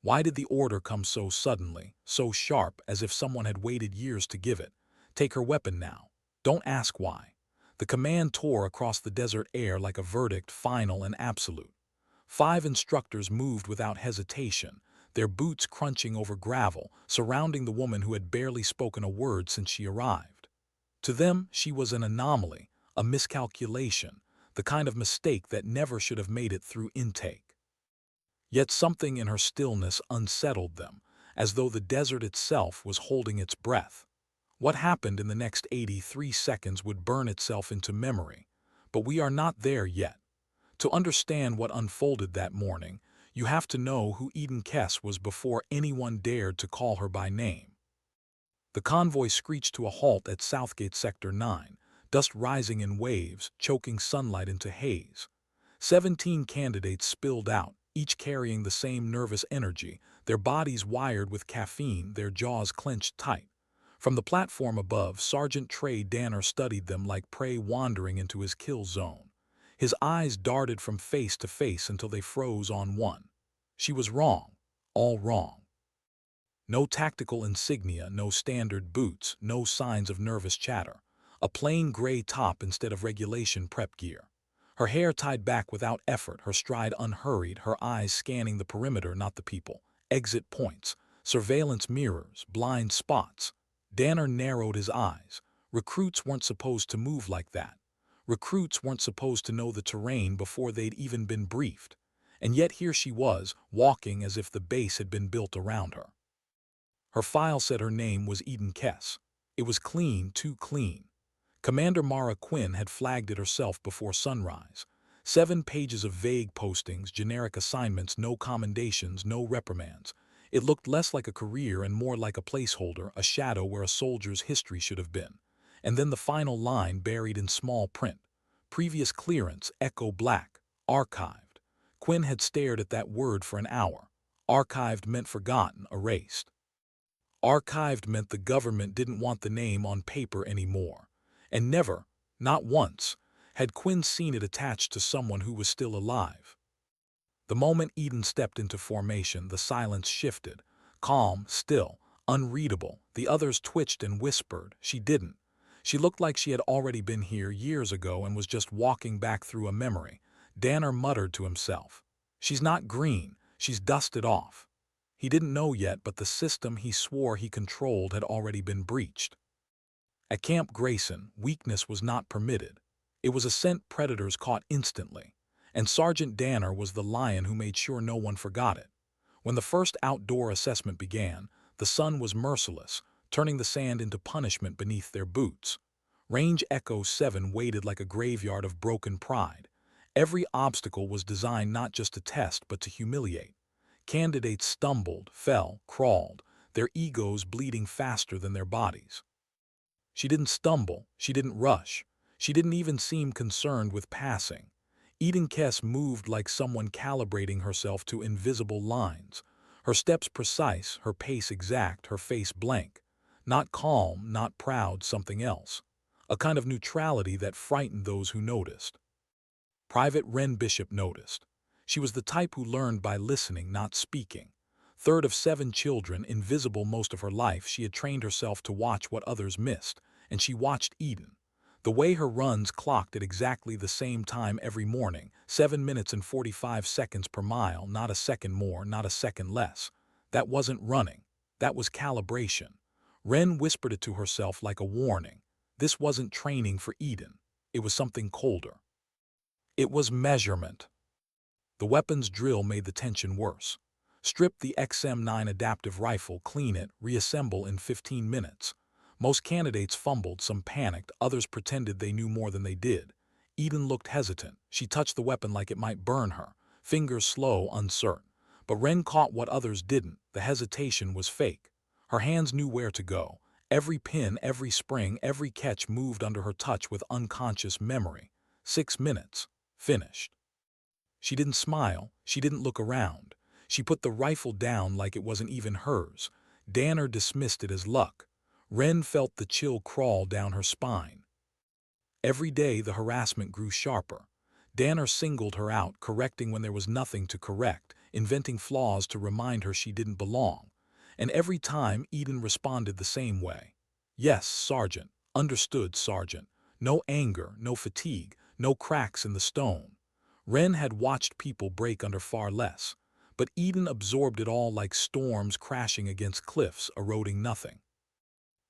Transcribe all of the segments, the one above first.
Why did the order come so suddenly, so sharp, as if someone had waited years to give it? Take her weapon now. Don't ask why. The command tore across the desert air like a verdict, final and absolute. 5 instructors moved without hesitation, their boots crunching over gravel, surrounding the woman who had barely spoken a word since she arrived. To them, she was an anomaly, a miscalculation, the kind of mistake that never should have made it through intake. Yet something in her stillness unsettled them, as though the desert itself was holding its breath. What happened in the next 83 seconds would burn itself into memory, but we are not there yet. To understand what unfolded that morning, you have to know who Kess was before anyone dared to call her by name. The convoy screeched to a halt at Southgate Sector 9, dust rising in waves, choking sunlight into haze. 17 candidates spilled out, each carrying the same nervous energy, their bodies wired with caffeine, their jaws clenched tight. From the platform above, Sergeant Trey Danner studied them like prey wandering into his kill zone. His eyes darted from face to face until they froze on one. She was wrong, all wrong. No tactical insignia, no standard boots, no signs of nervous chatter. A plain gray top instead of regulation prep gear. Her hair tied back without effort, her stride unhurried, her eyes scanning the perimeter, not the people. Exit points, surveillance mirrors, blind spots. Danner narrowed his eyes. Recruits weren't supposed to move like that. Recruits weren't supposed to know the terrain before they'd even been briefed. And yet here she was, walking as if the base had been built around her. Her file said her name was Kess. It was clean, too clean. Commander Mara Quinn had flagged it herself before sunrise. 7 pages of vague postings, generic assignments, no commendations, no reprimands. It looked less like a career and more like a placeholder, a shadow where a soldier's history should have been. And then the final line buried in small print. Previous clearance, Echo Black, archived. Quinn had stared at that word for an hour. Archived meant forgotten, erased. Archived meant the government didn't want the name on paper anymore. And never, not once, had Quinn seen it attached to someone who was still alive. The moment Eden stepped into formation, the silence shifted. Calm, still, unreadable. The others twitched and whispered. She didn't. She looked like she had already been here years ago and was just walking back through a memory. Danner muttered to himself. She's not green. She's dusted off. He didn't know yet, but the system he swore he controlled had already been breached. At Camp Grayson, weakness was not permitted. It was a scent predators caught instantly, and Sergeant Danner was the lion who made sure no one forgot it. When the first outdoor assessment began, the sun was merciless, turning the sand into punishment beneath their boots. Range Echo 7 waited like a graveyard of broken pride. Every obstacle was designed not just to test but to humiliate. Candidates stumbled, fell, crawled, their egos bleeding faster than their bodies. She didn't stumble, she didn't rush, she didn't even seem concerned with passing. Kess moved like someone calibrating herself to invisible lines, her steps precise, her pace exact, her face blank. Not calm, not proud, something else. A kind of neutrality that frightened those who noticed. Private Wren Bishop noticed. She was the type who learned by listening, not speaking. Third of 7 children, invisible most of her life, she had trained herself to watch what others missed, and she watched Eden. The way her runs clocked at exactly the same time every morning, 7 minutes and 45 seconds per mile, not a second more, not a second less. That wasn't running. That was calibration. Wren whispered it to herself like a warning. This wasn't training for Eden. It was something colder. It was measurement. The weapons drill made the tension worse. Strip the XM9 adaptive rifle, clean it, reassemble in 15 minutes. Most candidates fumbled, some panicked, others pretended they knew more than they did. Eden looked hesitant. She touched the weapon like it might burn her, fingers slow, uncertain. But Wren caught what others didn't. The hesitation was fake. Her hands knew where to go. Every pin, every spring, every catch moved under her touch with unconscious memory. 6 minutes. Finished. She didn't smile. She didn't look around. She put the rifle down like it wasn't even hers. Danner dismissed it as luck. Wren felt the chill crawl down her spine. Every day the harassment grew sharper. Danner singled her out, correcting when there was nothing to correct, inventing flaws to remind her she didn't belong. And every time Eden responded the same way. Yes, Sergeant. Understood, Sergeant. No anger, no fatigue, no cracks in the stone. Wren had watched people break under far less, but Eden absorbed it all like storms crashing against cliffs, eroding nothing.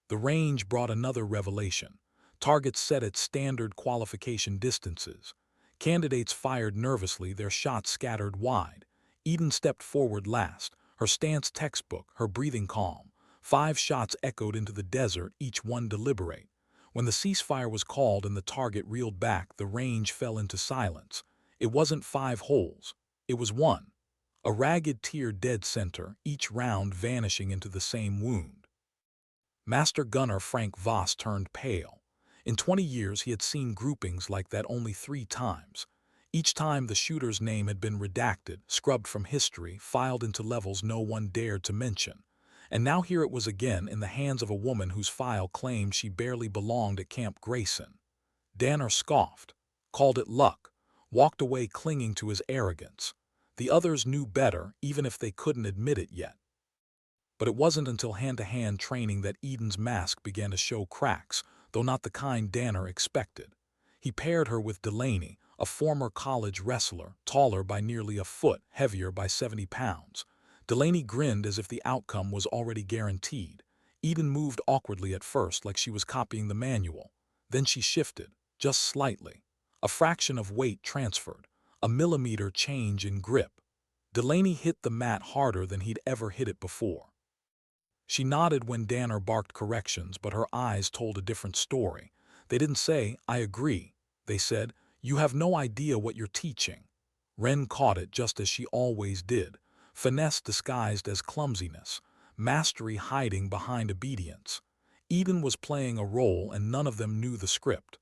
The range brought another revelation. Targets set at standard qualification distances. Candidates fired nervously, their shots scattered wide. Eden stepped forward last, her stance textbook, her breathing calm. 5 shots echoed into the desert, each one deliberate. When the ceasefire was called and the target reeled back, the range fell into silence. It wasn't 5 holes. It was one. A ragged tear dead center, each round vanishing into the same wound. Master Gunner Frank Voss turned pale. In 20 years he had seen groupings like that only 3 times. Each time the shooter's name had been redacted, scrubbed from history, filed into levels no one dared to mention. And now here it was again in the hands of a woman whose file claimed she barely belonged at Camp Grayson. Danner scoffed, called it luck, walked away clinging to his arrogance. The others knew better, even if they couldn't admit it yet. But it wasn't until hand-to-hand training that Eden's mask began to show cracks, though not the kind Danner expected. He paired her with Delaney, a former college wrestler, taller by nearly a foot, heavier by 70 pounds. Delaney grinned as if the outcome was already guaranteed. Eden moved awkwardly at first, like she was copying the manual. Then she shifted, just slightly. A fraction of weight transferred, a millimeter change in grip. Delaney hit the mat harder than he'd ever hit it before. She nodded when Danner barked corrections, but her eyes told a different story. They didn't say, "I agree." They said, "You have no idea what you're teaching." Wren caught it just as she always did. Finesse disguised as clumsiness. Mastery hiding behind obedience. Eden was playing a role and none of them knew the script.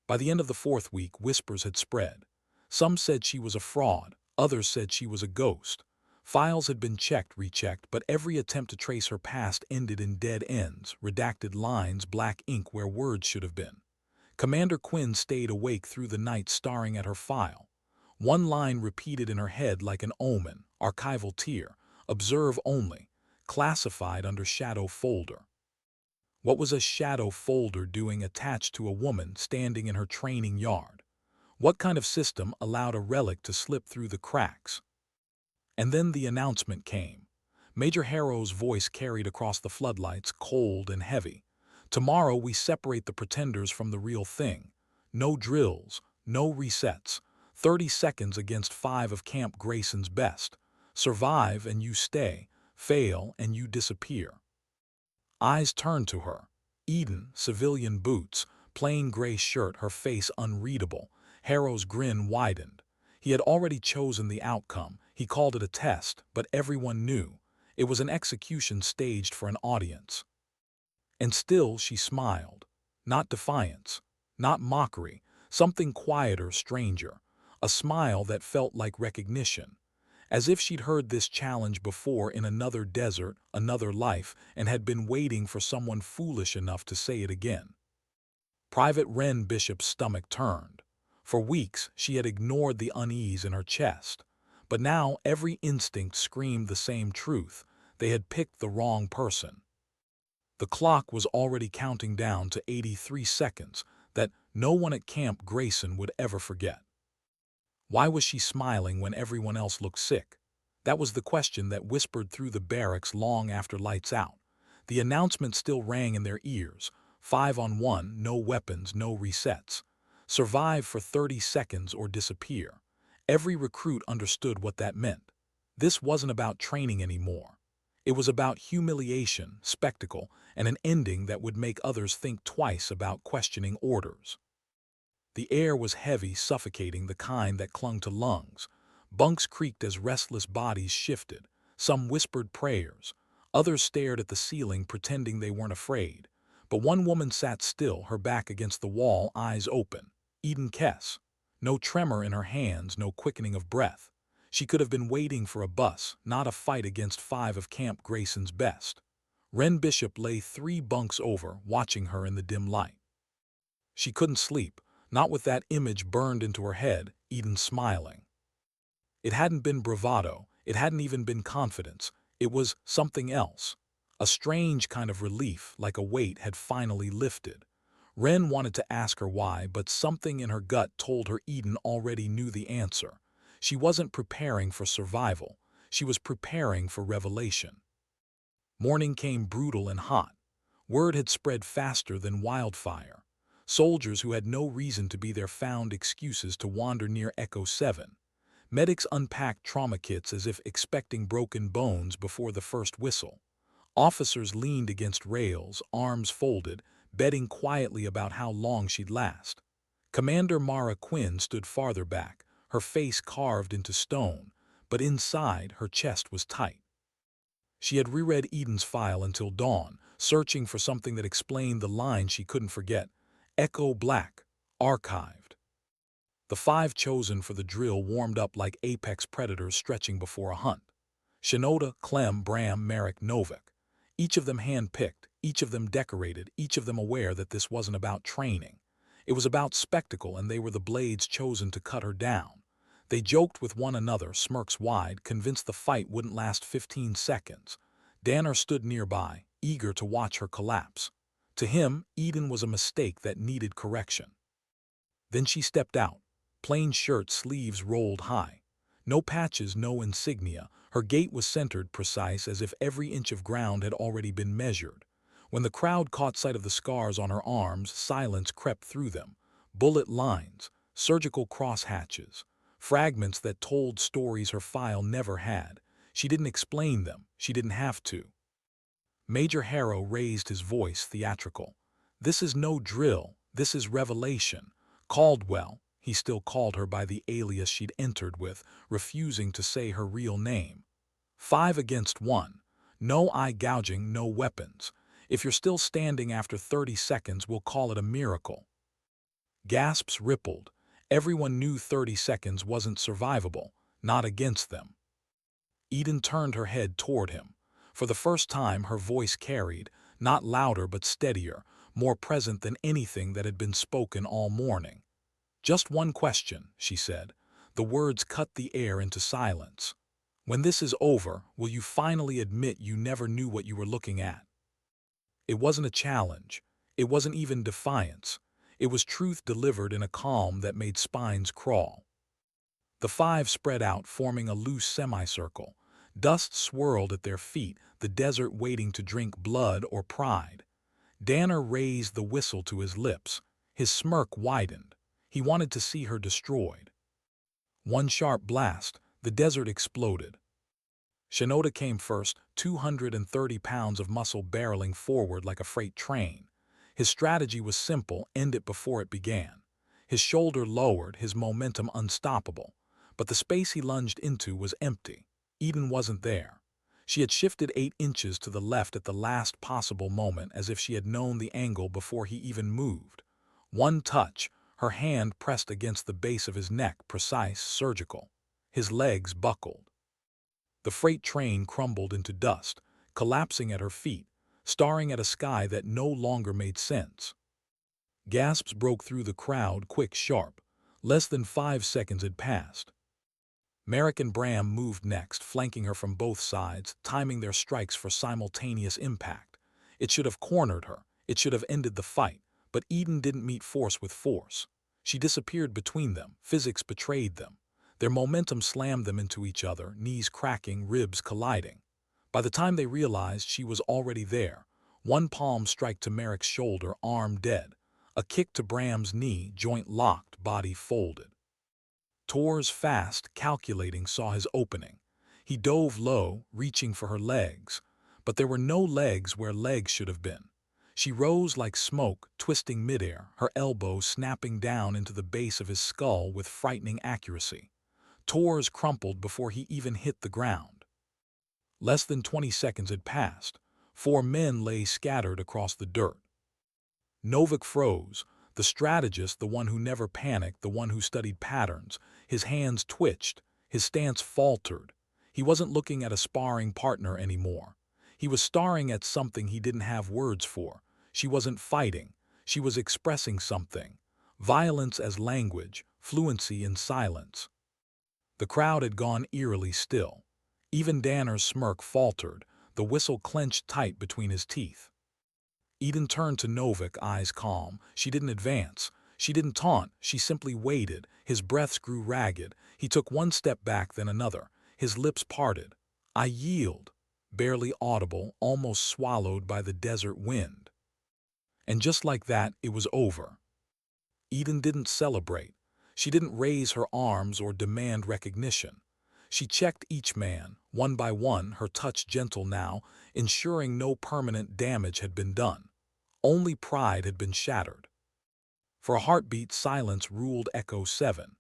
By the end of the 4th week, whispers had spread. Some said she was a fraud, others said she was a ghost. Files had been checked, rechecked, but every attempt to trace her past ended in dead ends, redacted lines, black ink where words should have been. Commander Quinn stayed awake through the night staring at her file. One line repeated in her head like an omen, archival tier, observe only, classified under shadow folder. What was a shadow folder doing attached to a woman standing in her training yard? What kind of system allowed a relic to slip through the cracks? And then the announcement came. Major Harrow's voice carried across the floodlights, cold and heavy. Tomorrow we separate the pretenders from the real thing. No drills, no resets. 30 seconds against 5 of Camp Grayson's best. Survive and you stay. Fail and you disappear. Eyes turned to her. Eden, civilian boots, plain gray shirt, her face unreadable. Harrow's grin widened. He had already chosen the outcome. He called it a test, but everyone knew. It was an execution staged for an audience. And still she smiled. Not defiance, not mockery, something quieter, stranger. A smile that felt like recognition. As if she'd heard this challenge before in another desert, another life, and had been waiting for someone foolish enough to say it again. Private Wren Bishop's stomach turned. For weeks she had ignored the unease in her chest. But now every instinct screamed the same truth. They had picked the wrong person. The clock was already counting down to 83 seconds that no one at Camp Grayson would ever forget. Why was she smiling when everyone else looked sick? That was the question that whispered through the barracks long after lights out. The announcement still rang in their ears. 5-on-1, no weapons, no resets. Survive for 30 seconds or disappear. Every recruit understood what that meant. This wasn't about training anymore. It was about humiliation, spectacle, and an ending that would make others think twice about questioning orders. The air was heavy, suffocating, the kind that clung to lungs. Bunks creaked as restless bodies shifted. Some whispered prayers. Others stared at the ceiling, pretending they weren't afraid. But one woman sat still, her back against the wall, eyes open. Eden Kess. No tremor in her hands, no quickening of breath. She could have been waiting for a bus, not a fight against 5 of Camp Grayson's best. Wren Bishop lay 3 bunks over, watching her in the dim light. She couldn't sleep, not with that image burned into her head, Eden smiling. It hadn't been bravado, it hadn't even been confidence, it was something else. A strange kind of relief, like a weight had finally lifted. Ren wanted to ask her why, but something in her gut told her Eden already knew the answer. She wasn't preparing for survival, she was preparing for revelation. Morning came brutal and hot. Word had spread faster than wildfire. Soldiers who had no reason to be there found excuses to wander near Echo 7. Medics unpacked trauma kits as if expecting broken bones before the first whistle. Officers leaned against rails, arms folded, betting quietly about how long she'd last. Commander Mara Quinn stood farther back, her face carved into stone, but inside her chest was tight. She had reread Eden's file until dawn, searching for something that explained the line she couldn't forget. Echo Black, archived. The 5 chosen for the drill warmed up like apex predators stretching before a hunt. Shenoda, Clem, Bram, Merrick, Novak. Each of them hand-picked, each of them decorated, each of them aware that this wasn't about training. It was about spectacle, and they were the blades chosen to cut her down. They joked with one another, smirks wide, convinced the fight wouldn't last 15 seconds. Danner stood nearby, eager to watch her collapse. To him, Eden was a mistake that needed correction. Then she stepped out, plain shirt sleeves rolled high. No patches, no insignia. Her gait was centered, precise, as if every inch of ground had already been measured. When the crowd caught sight of the scars on her arms, silence crept through them. Bullet lines, surgical crosshatches, fragments that told stories her file never had. She didn't explain them, she didn't have to. Major Harrow raised his voice, theatrical. "This is no drill, this is revelation." Caldwell, he still called her by the alias she'd entered with, refusing to say her real name. 5 against 1. No eye gouging, no weapons. If you're still standing after 30 seconds, we'll call it a miracle. Gasps rippled. Everyone knew 30 seconds wasn't survivable, not against them. Eden turned her head toward him. For the first time, her voice carried, not louder but steadier, more present than anything that had been spoken all morning. "Just one question," she said. The words cut the air into silence. "When this is over, will you finally admit you never knew what you were looking at?" It wasn't a challenge. It wasn't even defiance. It was truth delivered in a calm that made spines crawl. The 5 spread out, forming a loose semicircle. Dust swirled at their feet, the desert waiting to drink blood or pride. Danner raised the whistle to his lips. His smirk widened. He wanted to see her destroyed. One sharp blast, the desert exploded. Shenoda came first, 230 pounds of muscle barreling forward like a freight train. His strategy was simple: end it before it began. His shoulder lowered, his momentum unstoppable. But the space he lunged into was empty. Eden wasn't there. She had shifted 8 inches to the left at the last possible moment, as if she had known the angle before he even moved. One touch, her hand pressed against the base of his neck, precise, surgical. His legs buckled. The freight train crumbled into dust, collapsing at her feet, staring at a sky that no longer made sense. Gasps broke through the crowd, quick, sharp. Less than 5 seconds had passed. Merrick and Bram moved next, flanking her from both sides, timing their strikes for simultaneous impact. It should have cornered her. It should have ended the fight. But Eden didn't meet force with force. She disappeared between them. Physics betrayed them. Their momentum slammed them into each other, knees cracking, ribs colliding. By the time they realized, she was already there. One palm strike to Merrick's shoulder, arm dead. A kick to Bram's knee, joint locked, body folded. Tor's fast, calculating, saw his opening. He dove low, reaching for her legs. But there were no legs where legs should have been. She rose like smoke, twisting midair, her elbow snapping down into the base of his skull with frightening accuracy. Tor's crumpled before he even hit the ground. Less than 20 seconds had passed. 4 men lay scattered across the dirt. Novak froze, the strategist, the one who never panicked, the one who studied patterns. His hands twitched, his stance faltered. He wasn't looking at a sparring partner anymore. He was staring at something he didn't have words for. She wasn't fighting. She was expressing something. Violence as language, fluency in silence. The crowd had gone eerily still. Even Danner's smirk faltered, the whistle clenched tight between his teeth. Eden turned to Novik, eyes calm. She didn't advance. She didn't taunt. She simply waited. His breaths grew ragged. He took one step back, then another. His lips parted. "I yield," barely audible, almost swallowed by the desert wind. And just like that, it was over. Eden didn't celebrate. She didn't raise her arms or demand recognition. She checked each man, one by one, her touch gentle now, ensuring no permanent damage had been done. Only pride had been shattered. For a heartbeat, silence ruled Echo 7.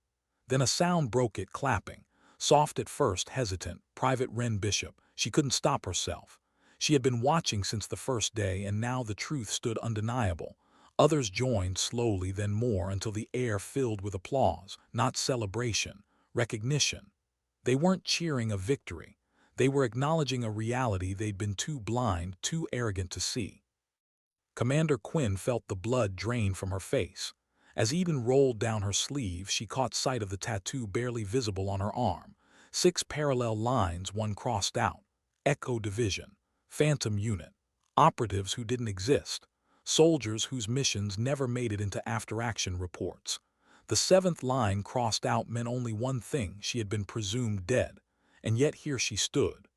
Then a sound broke it, clapping. Soft at first, hesitant, Private Wren Bishop. She couldn't stop herself. She had been watching since the first day, and now the truth stood undeniable. Others joined slowly, then more, until the air filled with applause, not celebration, recognition. They weren't cheering a victory. They were acknowledging a reality they'd been too blind, too arrogant to see. Commander Quinn felt the blood drain from her face. As Eden rolled down her sleeve, she caught sight of the tattoo barely visible on her arm. 6 parallel lines, one crossed out. Echo Division. Phantom Unit. Operatives who didn't exist. Soldiers whose missions never made it into after-action reports. The 7th line crossed out meant only one thing: she had been presumed dead. And yet here she stood.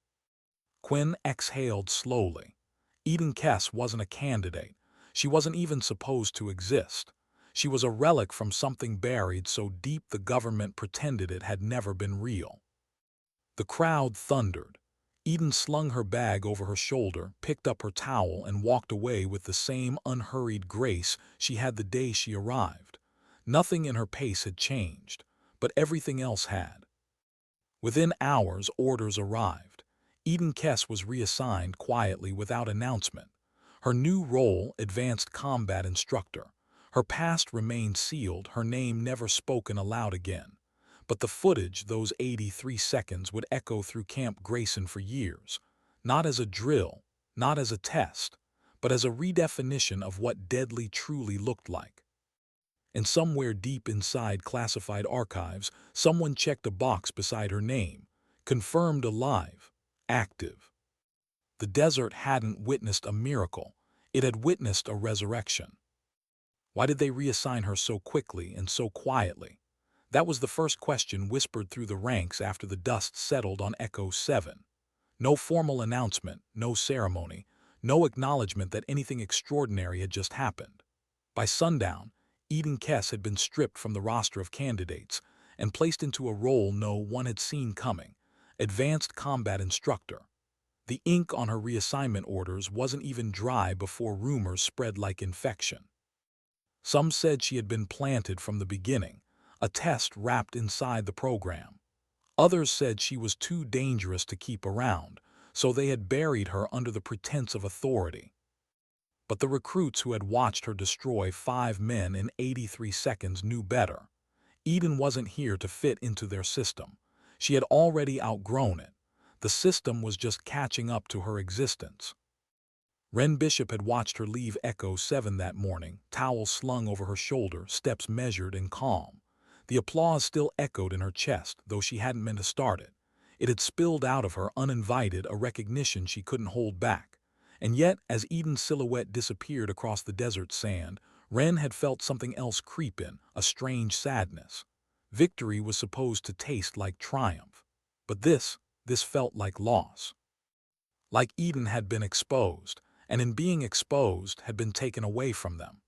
Quinn exhaled slowly. Eden Kess wasn't a candidate. She wasn't even supposed to exist. She was a relic from something buried so deep the government pretended it had never been real. The crowd thundered. Eden slung her bag over her shoulder, picked up her towel, and walked away with the same unhurried grace she had the day she arrived. Nothing in her pace had changed, but everything else had. Within hours, orders arrived. Eden Kess was reassigned quietly without announcement. Her new role, Advanced Combat Instructor. Her past remained sealed, her name never spoken aloud again. But the footage, those 83 seconds, would echo through Camp Grayson for years. Not as a drill, not as a test, but as a redefinition of what deadly truly looked like. And somewhere deep inside classified archives, someone checked a box beside her name. Confirmed alive. Active. The desert hadn't witnessed a miracle. It had witnessed a resurrection. Why did they reassign her so quickly and so quietly? That was the first question whispered through the ranks after the dust settled on Echo 7. No formal announcement, no ceremony, no acknowledgement that anything extraordinary had just happened. By sundown, Eden Kess had been stripped from the roster of candidates and placed into a role no one had seen coming: Advanced Combat Instructor. The ink on her reassignment orders wasn't even dry before rumors spread like infection. Some said she had been planted from the beginning, a test wrapped inside the program. Others said she was too dangerous to keep around, so they had buried her under the pretense of authority. But the recruits who had watched her destroy 5 men in 83 seconds knew better. Eden wasn't here to fit into their system. She had already outgrown it. The system was just catching up to her existence. Wren Bishop had watched her leave Echo 7 that morning, towel slung over her shoulder, steps measured and calm. The applause still echoed in her chest, though she hadn't meant to start it. It had spilled out of her uninvited, a recognition she couldn't hold back. And yet, as Eden's silhouette disappeared across the desert sand, Wren had felt something else creep in, a strange sadness. Victory was supposed to taste like triumph. But this felt like loss. Like Eden had been exposed, and in being exposed had been taken away from them.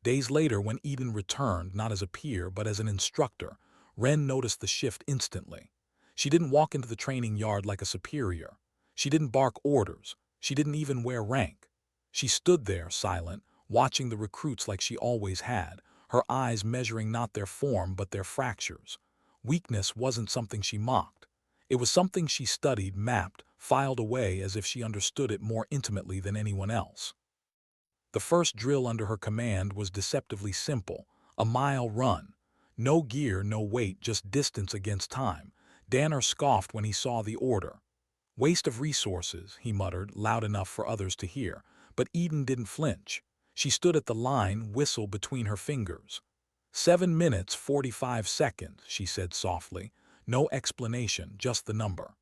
Days later, when Eden returned, not as a peer but as an instructor, Wren noticed the shift instantly. She didn't walk into the training yard like a superior. She didn't bark orders. She didn't even wear rank. She stood there, silent, watching the recruits like she always had, her eyes measuring not their form but their fractures. Weakness wasn't something she mocked. It was something she studied, mapped, filed away as if she understood it more intimately than anyone else. The first drill under her command was deceptively simple: a mile run. No gear, no weight, just distance against time. Danner scoffed when he saw the order. "Waste of resources," he muttered, loud enough for others to hear. But Eden didn't flinch. She stood at the line, whistle between her fingers. 7 minutes, 45 seconds, she said softly. No explanation, just the number.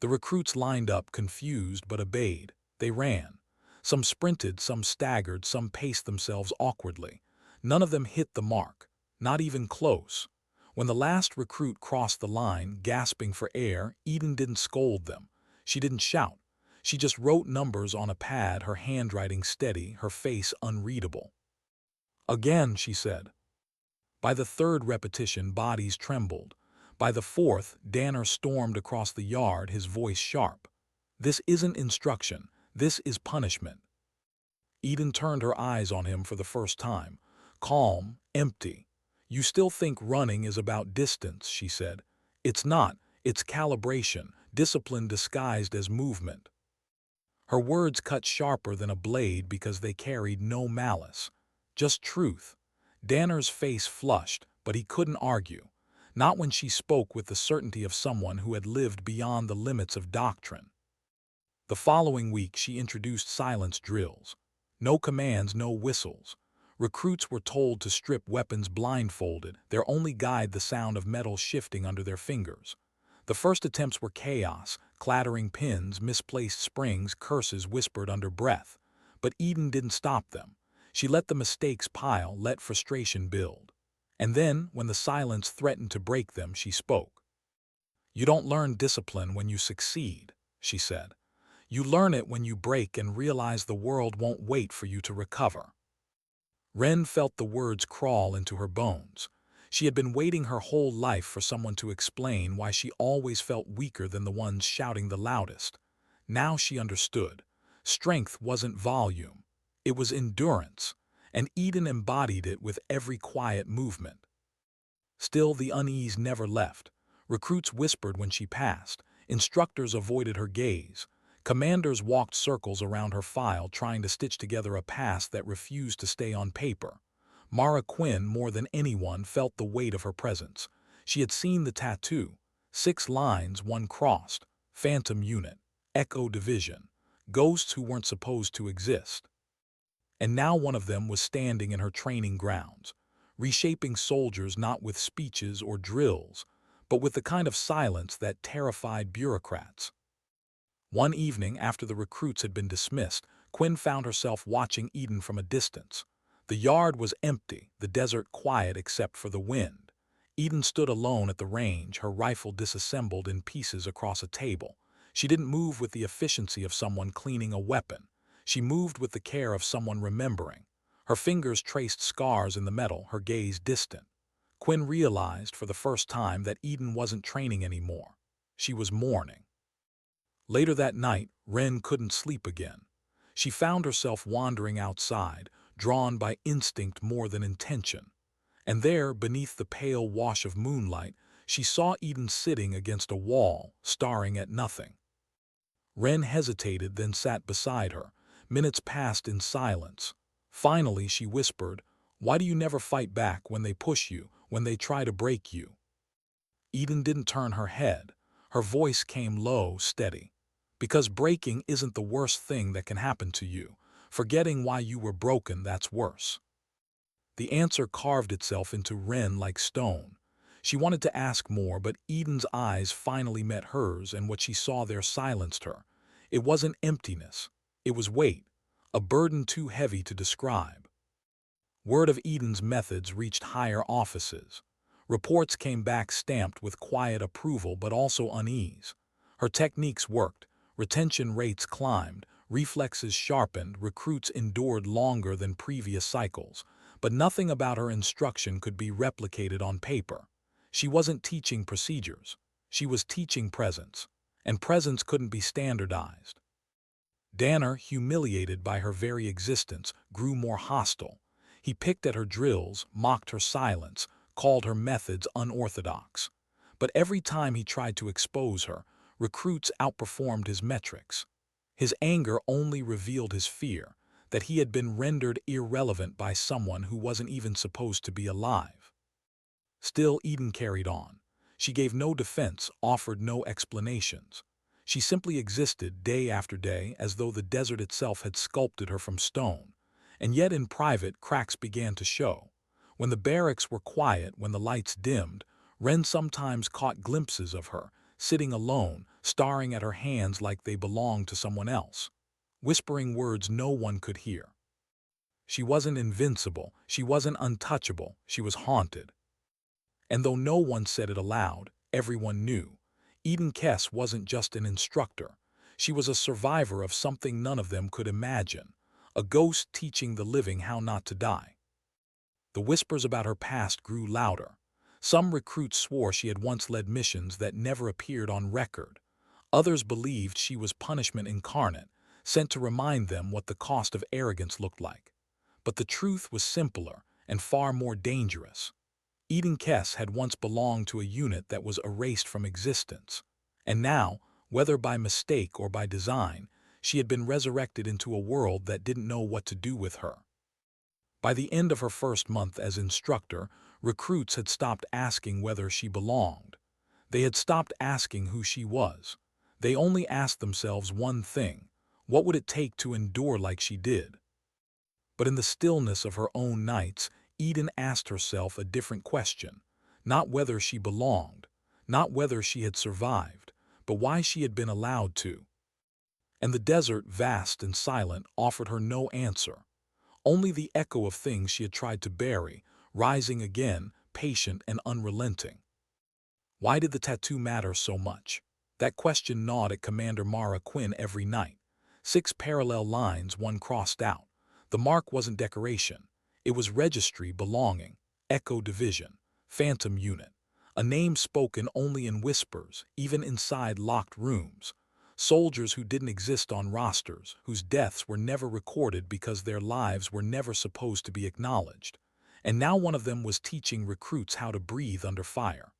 The recruits lined up, confused but obeyed. They ran. Some sprinted, some staggered, some paced themselves awkwardly. None of them hit the mark, not even close. When the last recruit crossed the line, gasping for air, Eden didn't scold them. She didn't shout. She just wrote numbers on a pad, her handwriting steady, her face unreadable. "Again," she said. By the third repetition, bodies trembled. By the fourth, Danner stormed across the yard, his voice sharp. "This isn't instruction. This is punishment." Eden turned her eyes on him for the first time. Calm, empty. "You still think running is about distance," she said. "It's not. It's calibration, discipline disguised as movement." Her words cut sharper than a blade because they carried no malice. Just truth. Danner's face flushed, but he couldn't argue. Not when she spoke with the certainty of someone who had lived beyond the limits of doctrine. The following week she introduced silence drills. No commands, no whistles. Recruits were told to strip weapons blindfolded, their only guide the sound of metal shifting under their fingers. The first attempts were chaos, clattering pins, misplaced springs, curses whispered under breath. But Eden didn't stop them. She let the mistakes pile, let frustration build. And then, when the silence threatened to break them, she spoke. "You don't learn discipline when you succeed," she said. "You learn it when you break and realize the world won't wait for you to recover." Wren felt the words crawl into her bones. She had been waiting her whole life for someone to explain why she always felt weaker than the ones shouting the loudest. Now she understood. Strength wasn't volume. It was endurance, and Eden embodied it with every quiet movement. Still, the unease never left. Recruits whispered when she passed. Instructors avoided her gaze. Commanders walked circles around her file, trying to stitch together a past that refused to stay on paper. Mara Quinn, more than anyone, felt the weight of her presence. She had seen the tattoo. 6 lines, 1 crossed. Phantom unit. Echo division. Ghosts who weren't supposed to exist. And now one of them was standing in her training grounds, reshaping soldiers not with speeches or drills, but with the kind of silence that terrified bureaucrats. One evening, after the recruits had been dismissed, Quinn found herself watching Eden from a distance. The yard was empty, the desert quiet except for the wind. Eden stood alone at the range, her rifle disassembled in pieces across a table. She didn't move with the efficiency of someone cleaning a weapon. She moved with the care of someone remembering. Her fingers traced scars in the metal, her gaze distant. Quinn realized for the first time that Eden wasn't training anymore. She was mourning. Later that night, Wren couldn't sleep again. She found herself wandering outside, drawn by instinct more than intention. And there, beneath the pale wash of moonlight, she saw Eden sitting against a wall, staring at nothing. Wren hesitated, then sat beside her. Minutes passed in silence. Finally, she whispered, "Why do you never fight back when they push you, when they try to break you?" Eden didn't turn her head. Her voice came low, steady. "Because breaking isn't the worst thing that can happen to you. Forgetting why you were broken, that's worse." The answer carved itself into Wren like stone. She wanted to ask more, but Eden's eyes finally met hers, and what she saw there silenced her. It wasn't emptiness. It was weight, a burden too heavy to describe. Word of Eden's methods reached higher offices. Reports came back stamped with quiet approval but also unease. Her techniques worked, retention rates climbed, reflexes sharpened, recruits endured longer than previous cycles, but nothing about her instruction could be replicated on paper. She wasn't teaching procedures. She was teaching presence, and presence couldn't be standardized. Danner, humiliated by her very existence, grew more hostile. He picked at her drills, mocked her silence, called her methods unorthodox. But every time he tried to expose her, recruits outperformed his metrics. His anger only revealed his fear, that he had been rendered irrelevant by someone who wasn't even supposed to be alive. Still, Eden carried on. She gave no defense, offered no explanations. She simply existed day after day as though the desert itself had sculpted her from stone. And yet in private, cracks began to show. When the barracks were quiet, when the lights dimmed, Ren sometimes caught glimpses of her, sitting alone, staring at her hands like they belonged to someone else, whispering words no one could hear. She wasn't invincible, she wasn't untouchable, she was haunted. And though no one said it aloud, everyone knew. Kess wasn't just an instructor. She was a survivor of something none of them could imagine, a ghost teaching the living how not to die. The whispers about her past grew louder. Some recruits swore she had once led missions that never appeared on record. Others believed she was punishment incarnate, sent to remind them what the cost of arrogance looked like. But the truth was simpler and far more dangerous. Kess had once belonged to a unit that was erased from existence. And now, whether by mistake or by design, she had been resurrected into a world that didn't know what to do with her. By the end of her first month as instructor, recruits had stopped asking whether she belonged. They had stopped asking who she was. They only asked themselves one thing: what would it take to endure like she did? But in the stillness of her own nights, Eden asked herself a different question. Not whether she belonged, not whether she had survived, but why she had been allowed to. And the desert, vast and silent, offered her no answer. Only the echo of things she had tried to bury, rising again, patient and unrelenting. Why did the tattoo matter so much? That question gnawed at Commander Mara Quinn every night. 6 parallel lines, one crossed out. The mark wasn't decoration. It was registry belonging, echo division, phantom unit. A name spoken only in whispers, even inside locked rooms. Soldiers who didn't exist on rosters, whose deaths were never recorded because their lives were never supposed to be acknowledged. And now one of them was teaching recruits how to breathe under fire.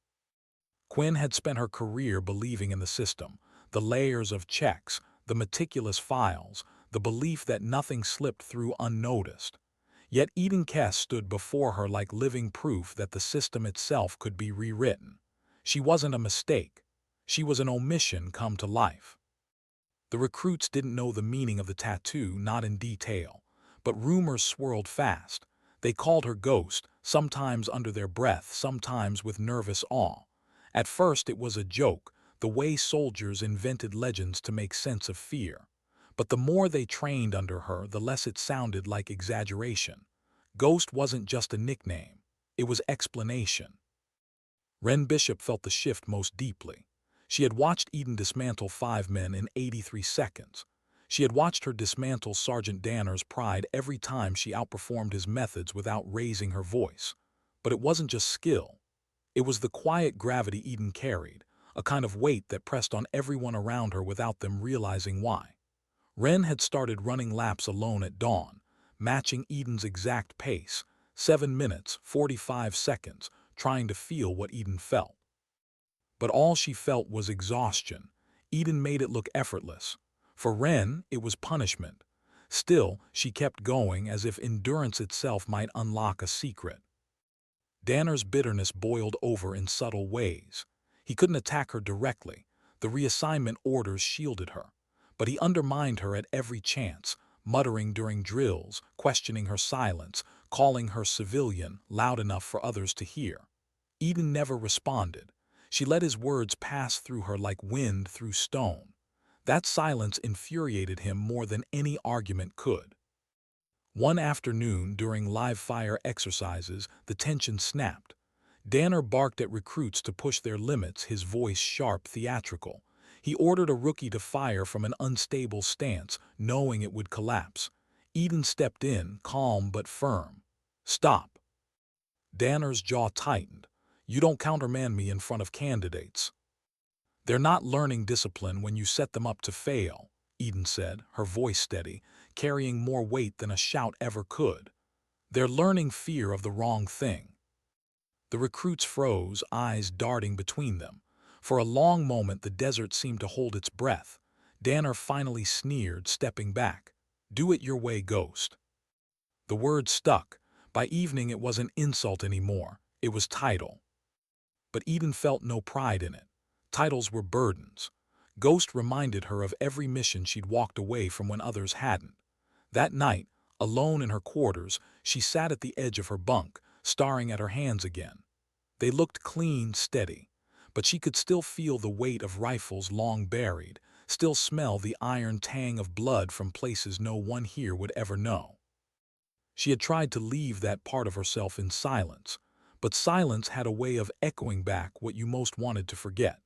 Quinn had spent her career believing in the system, the layers of checks, the meticulous files, the belief that nothing slipped through unnoticed. Yet Kess stood before her like living proof that the system itself could be rewritten. She wasn't a mistake. She was an omission come to life. The recruits didn't know the meaning of the tattoo, not in detail, but rumors swirled fast. They called her Ghost, sometimes under their breath, sometimes with nervous awe. At first it was a joke, the way soldiers invented legends to make sense of fear. But the more they trained under her, the less it sounded like exaggeration. Ghost wasn't just a nickname, it was explanation. Ren Bishop felt the shift most deeply. She had watched Eden dismantle 5 men in 83 seconds. She had watched her dismantle Sergeant Danner's pride every time she outperformed his methods without raising her voice. But it wasn't just skill. It was the quiet gravity Eden carried, a kind of weight that pressed on everyone around her without them realizing why. Ren had started running laps alone at dawn, matching Eden's exact pace, 7 minutes, 45 seconds, trying to feel what Eden felt. But all she felt was exhaustion. Eden made it look effortless. For Ren, it was punishment. Still, she kept going as if endurance itself might unlock a secret. Danner's bitterness boiled over in subtle ways. He couldn't attack her directly. The reassignment orders shielded her. But he undermined her at every chance, muttering during drills, questioning her silence, calling her civilian loud enough for others to hear. Eden never responded. She let his words pass through her like wind through stone. That silence infuriated him more than any argument could. One afternoon, during live-fire exercises, the tension snapped. Danner barked at recruits to push their limits, his voice sharp, theatrical. He ordered a rookie to fire from an unstable stance, knowing it would collapse. Eden stepped in, calm but firm. "Stop." Danner's jaw tightened. "You don't countermand me in front of candidates." "They're not learning discipline when you set them up to fail," Eden said, her voice steady, carrying more weight than a shout ever could. "They're learning fear of the wrong thing." The recruits froze, eyes darting between them. For a long moment the desert seemed to hold its breath. Danner finally sneered, stepping back. "Do it your way, Ghost." The word stuck. By evening it wasn't insult anymore, it was title. But Eden felt no pride in it. Titles were burdens. Ghost reminded her of every mission she'd walked away from when others hadn't. That night, alone in her quarters, she sat at the edge of her bunk, staring at her hands again. They looked clean, steady, but she could still feel the weight of rifles long buried, still smell the iron tang of blood from places no one here would ever know. She had tried to leave that part of herself in silence, but silence had a way of echoing back what you most wanted to forget.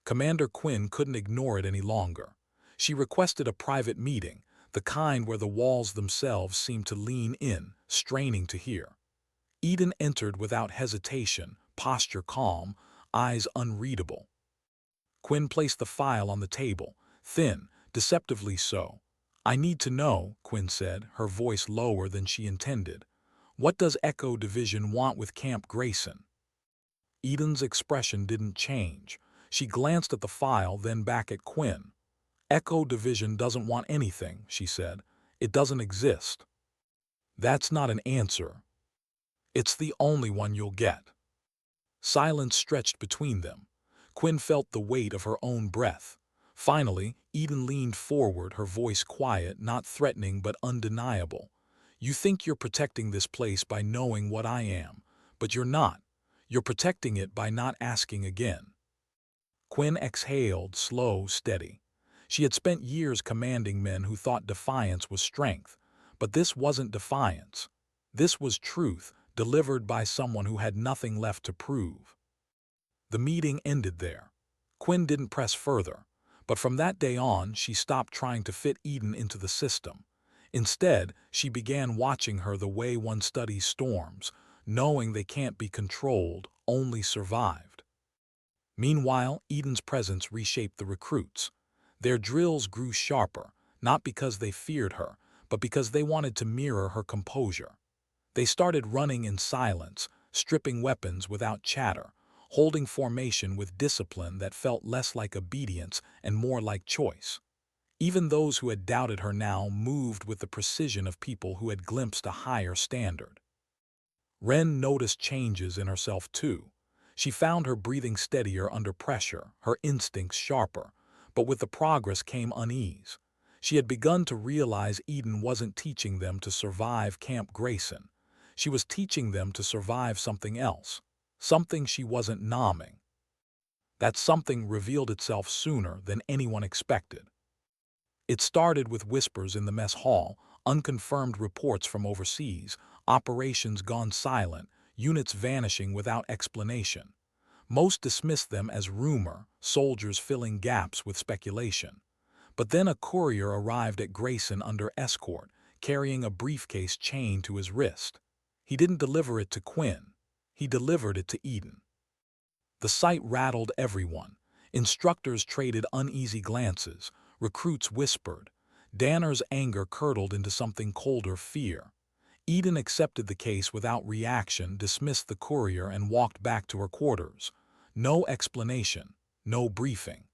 Commander Quinn couldn't ignore it any longer. She requested a private meeting, the kind where the walls themselves seemed to lean in, straining to hear. Eden entered without hesitation, posture calm, eyes unreadable. Quinn placed the file on the table, thin, deceptively so. "I need to know," Quinn said, her voice lower than she intended. "What does Echo Division want with Camp Grayson?" Eden's expression didn't change. She glanced at the file, then back at Quinn. "Echo Division doesn't want anything," she said. "It doesn't exist." "That's not an answer. It's the only one you'll get." Silence stretched between them. Quinn felt the weight of her own breath. Finally, Eden leaned forward, her voice quiet, not threatening but undeniable. "You think you're protecting this place by knowing what I am, but you're not. You're protecting it by not asking again." Quinn exhaled, slow, steady. She had spent years commanding men who thought defiance was strength, but this wasn't defiance. This was truth, delivered by someone who had nothing left to prove. The meeting ended there. Quinn didn't press further, but from that day on she stopped trying to fit Eden into the system. Instead, she began watching her the way one studies storms, knowing they can't be controlled, only survived. Meanwhile, Eden's presence reshaped the recruits. Their drills grew sharper, not because they feared her, but because they wanted to mirror her composure. They started running in silence, stripping weapons without chatter, holding formation with discipline that felt less like obedience and more like choice. Even those who had doubted her now moved with the precision of people who had glimpsed a higher standard. Ren noticed changes in herself too. She found her breathing steadier under pressure, her instincts sharper, but with the progress came unease. She had begun to realize Eden wasn't teaching them to survive Camp Grayson. She was teaching them to survive something else, something she wasn't naming. That something revealed itself sooner than anyone expected. It started with whispers in the mess hall, unconfirmed reports from overseas, operations gone silent, units vanishing without explanation. Most dismissed them as rumor, soldiers filling gaps with speculation. But then a courier arrived at Grayson under escort, carrying a briefcase chained to his wrist. He didn't deliver it to Quinn. He delivered it to Eden. The sight rattled everyone. Instructors traded uneasy glances. Recruits whispered. Danner's anger curdled into something colder, fear. Eden accepted the case without reaction, dismissed the courier, and walked back to her quarters. No explanation, no briefing.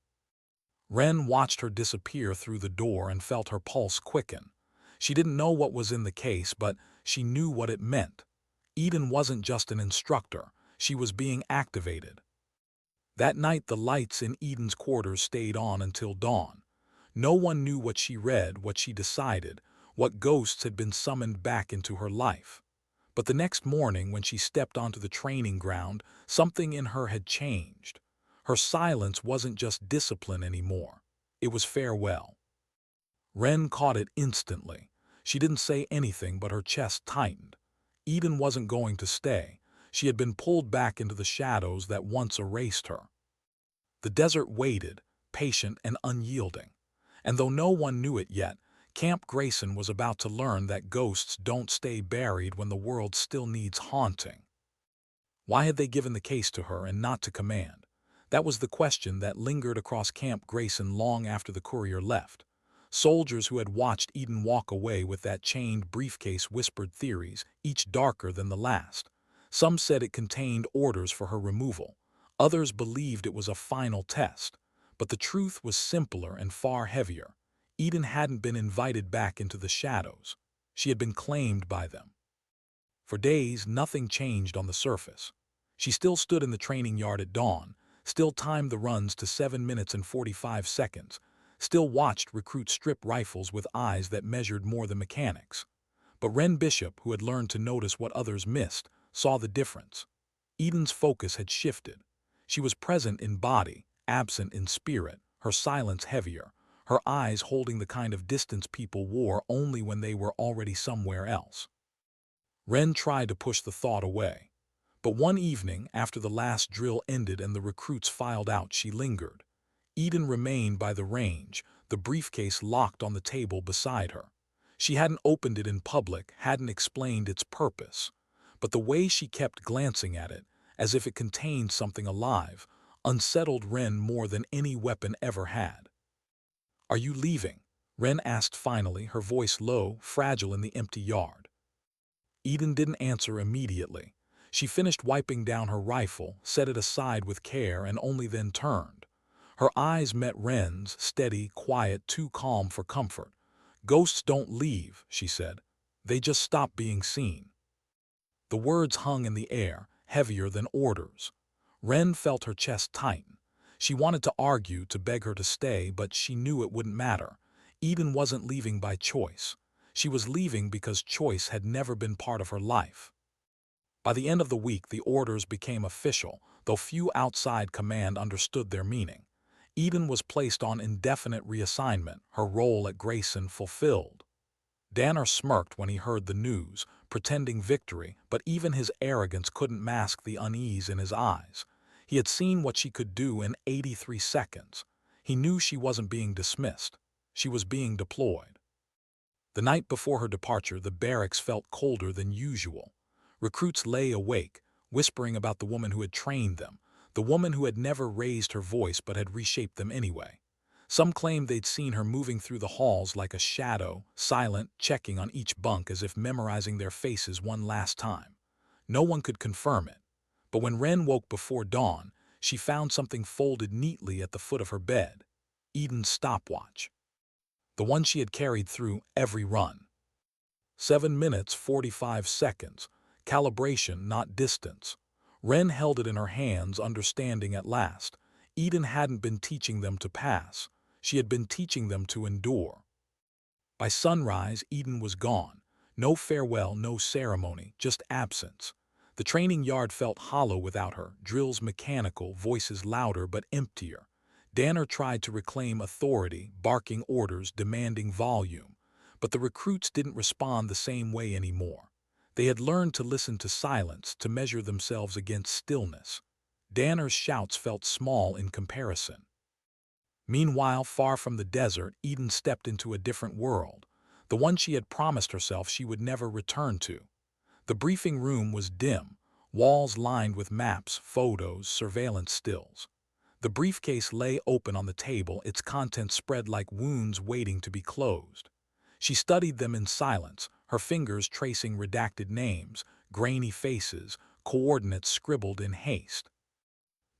Ren watched her disappear through the door and felt her pulse quicken. She didn't know what was in the case, but she knew what it meant. Eden wasn't just an instructor, she was being activated. That night the lights in Eden's quarters stayed on until dawn. No one knew what she read, what she decided, what ghosts had been summoned back into her life. But the next morning, when she stepped onto the training ground, something in her had changed. Her silence wasn't just discipline anymore. It was farewell. Ren caught it instantly. She didn't say anything, but her chest tightened. Eden wasn't going to stay. She had been pulled back into the shadows that once erased her. The desert waited, patient and unyielding. And though no one knew it yet, Camp Grayson was about to learn that ghosts don't stay buried when the world still needs haunting. Why had they given the case to her and not to command? That was the question that lingered across Camp Grayson long after the courier left. Soldiers who had watched Eden walk away with that chained briefcase whispered theories, each darker than the last. Some said it contained orders for her removal. Others believed it was a final test. But the truth was simpler and far heavier. Eden hadn't been invited back into the shadows. She had been claimed by them. For days, nothing changed on the surface. She still stood in the training yard at dawn, still timed the runs to 7 minutes and 45 seconds, still watched recruits strip rifles with eyes that measured more than mechanics. But Ren Bishop, who had learned to notice what others missed, saw the difference. Eden's focus had shifted. She was present in body, absent in spirit, her silence heavier, her eyes holding the kind of distance people wore only when they were already somewhere else. Ren tried to push the thought away. But one evening, after the last drill ended and the recruits filed out, she lingered. Eden remained by the range, the briefcase locked on the table beside her. She hadn't opened it in public, hadn't explained its purpose. But the way she kept glancing at it, as if it contained something alive, unsettled Ren more than any weapon ever had. "Are you leaving?" Ren asked finally, her voice low, fragile in the empty yard. Eden didn't answer immediately. She finished wiping down her rifle, set it aside with care, and only then turned. Her eyes met Ren's, steady, quiet, too calm for comfort. "Ghosts don't leave," she said. "They just stop being seen." The words hung in the air, heavier than orders. Ren felt her chest tighten. She wanted to argue, to beg her to stay, but she knew it wouldn't matter. Eden wasn't leaving by choice. She was leaving because choice had never been part of her life. By the end of the week, the orders became official, though few outside command understood their meaning. Eden was placed on indefinite reassignment, her role at Grayson fulfilled. Danner smirked when he heard the news, pretending victory, but even his arrogance couldn't mask the unease in his eyes. He had seen what she could do in 83 seconds. He knew she wasn't being dismissed. She was being deployed. The night before her departure, the barracks felt colder than usual. Recruits lay awake, whispering about the woman who had trained them, the woman who had never raised her voice but had reshaped them anyway. Some claimed they'd seen her moving through the halls like a shadow, silent, checking on each bunk as if memorizing their faces one last time. No one could confirm it. But when Ren woke before dawn, she found something folded neatly at the foot of her bed. Eden's stopwatch. The one she had carried through every run. 7 minutes, 45 seconds. Calibration, not distance. Ren held it in her hands, understanding at last. Eden hadn't been teaching them to pass. She had been teaching them to endure. By sunrise, Eden was gone. No farewell, no ceremony, just absence. The training yard felt hollow without her, drills mechanical, voices louder but emptier. Danner tried to reclaim authority, barking orders, demanding volume. But the recruits didn't respond the same way anymore. They had learned to listen to silence, to measure themselves against stillness. Danner's shouts felt small in comparison. Meanwhile, far from the desert, Eden stepped into a different world, the one she had promised herself she would never return to. The briefing room was dim, walls lined with maps, photos, surveillance stills. The briefcase lay open on the table, its contents spread like wounds waiting to be closed. She studied them in silence, her fingers tracing redacted names, grainy faces, coordinates scribbled in haste.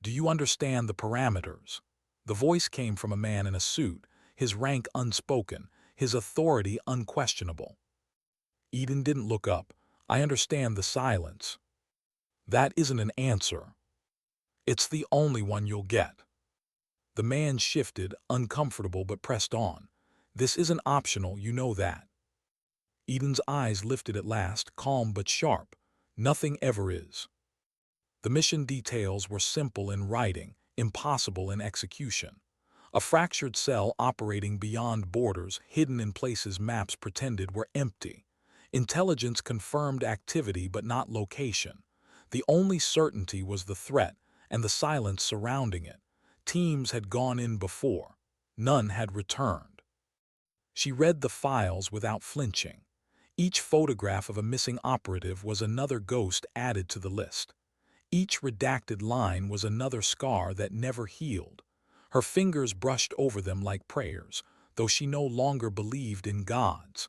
"Do you understand the parameters?" The voice came from a man in a suit, his rank unspoken, his authority unquestionable. Eden didn't look up. "I understand the silence." "That isn't an answer. It's the only one you'll get." The man shifted, uncomfortable but pressed on. "This isn't optional, you know that." Eden's eyes lifted at last, calm but sharp. "Nothing ever is." The mission details were simple in writing, impossible in execution. A fractured cell operating beyond borders, hidden in places maps pretended were empty. Intelligence confirmed activity but not location. The only certainty was the threat and the silence surrounding it. Teams had gone in before. None had returned. She read the files without flinching. Each photograph of a missing operative was another ghost added to the list. Each redacted line was another scar that never healed. Her fingers brushed over them like prayers, though she no longer believed in gods.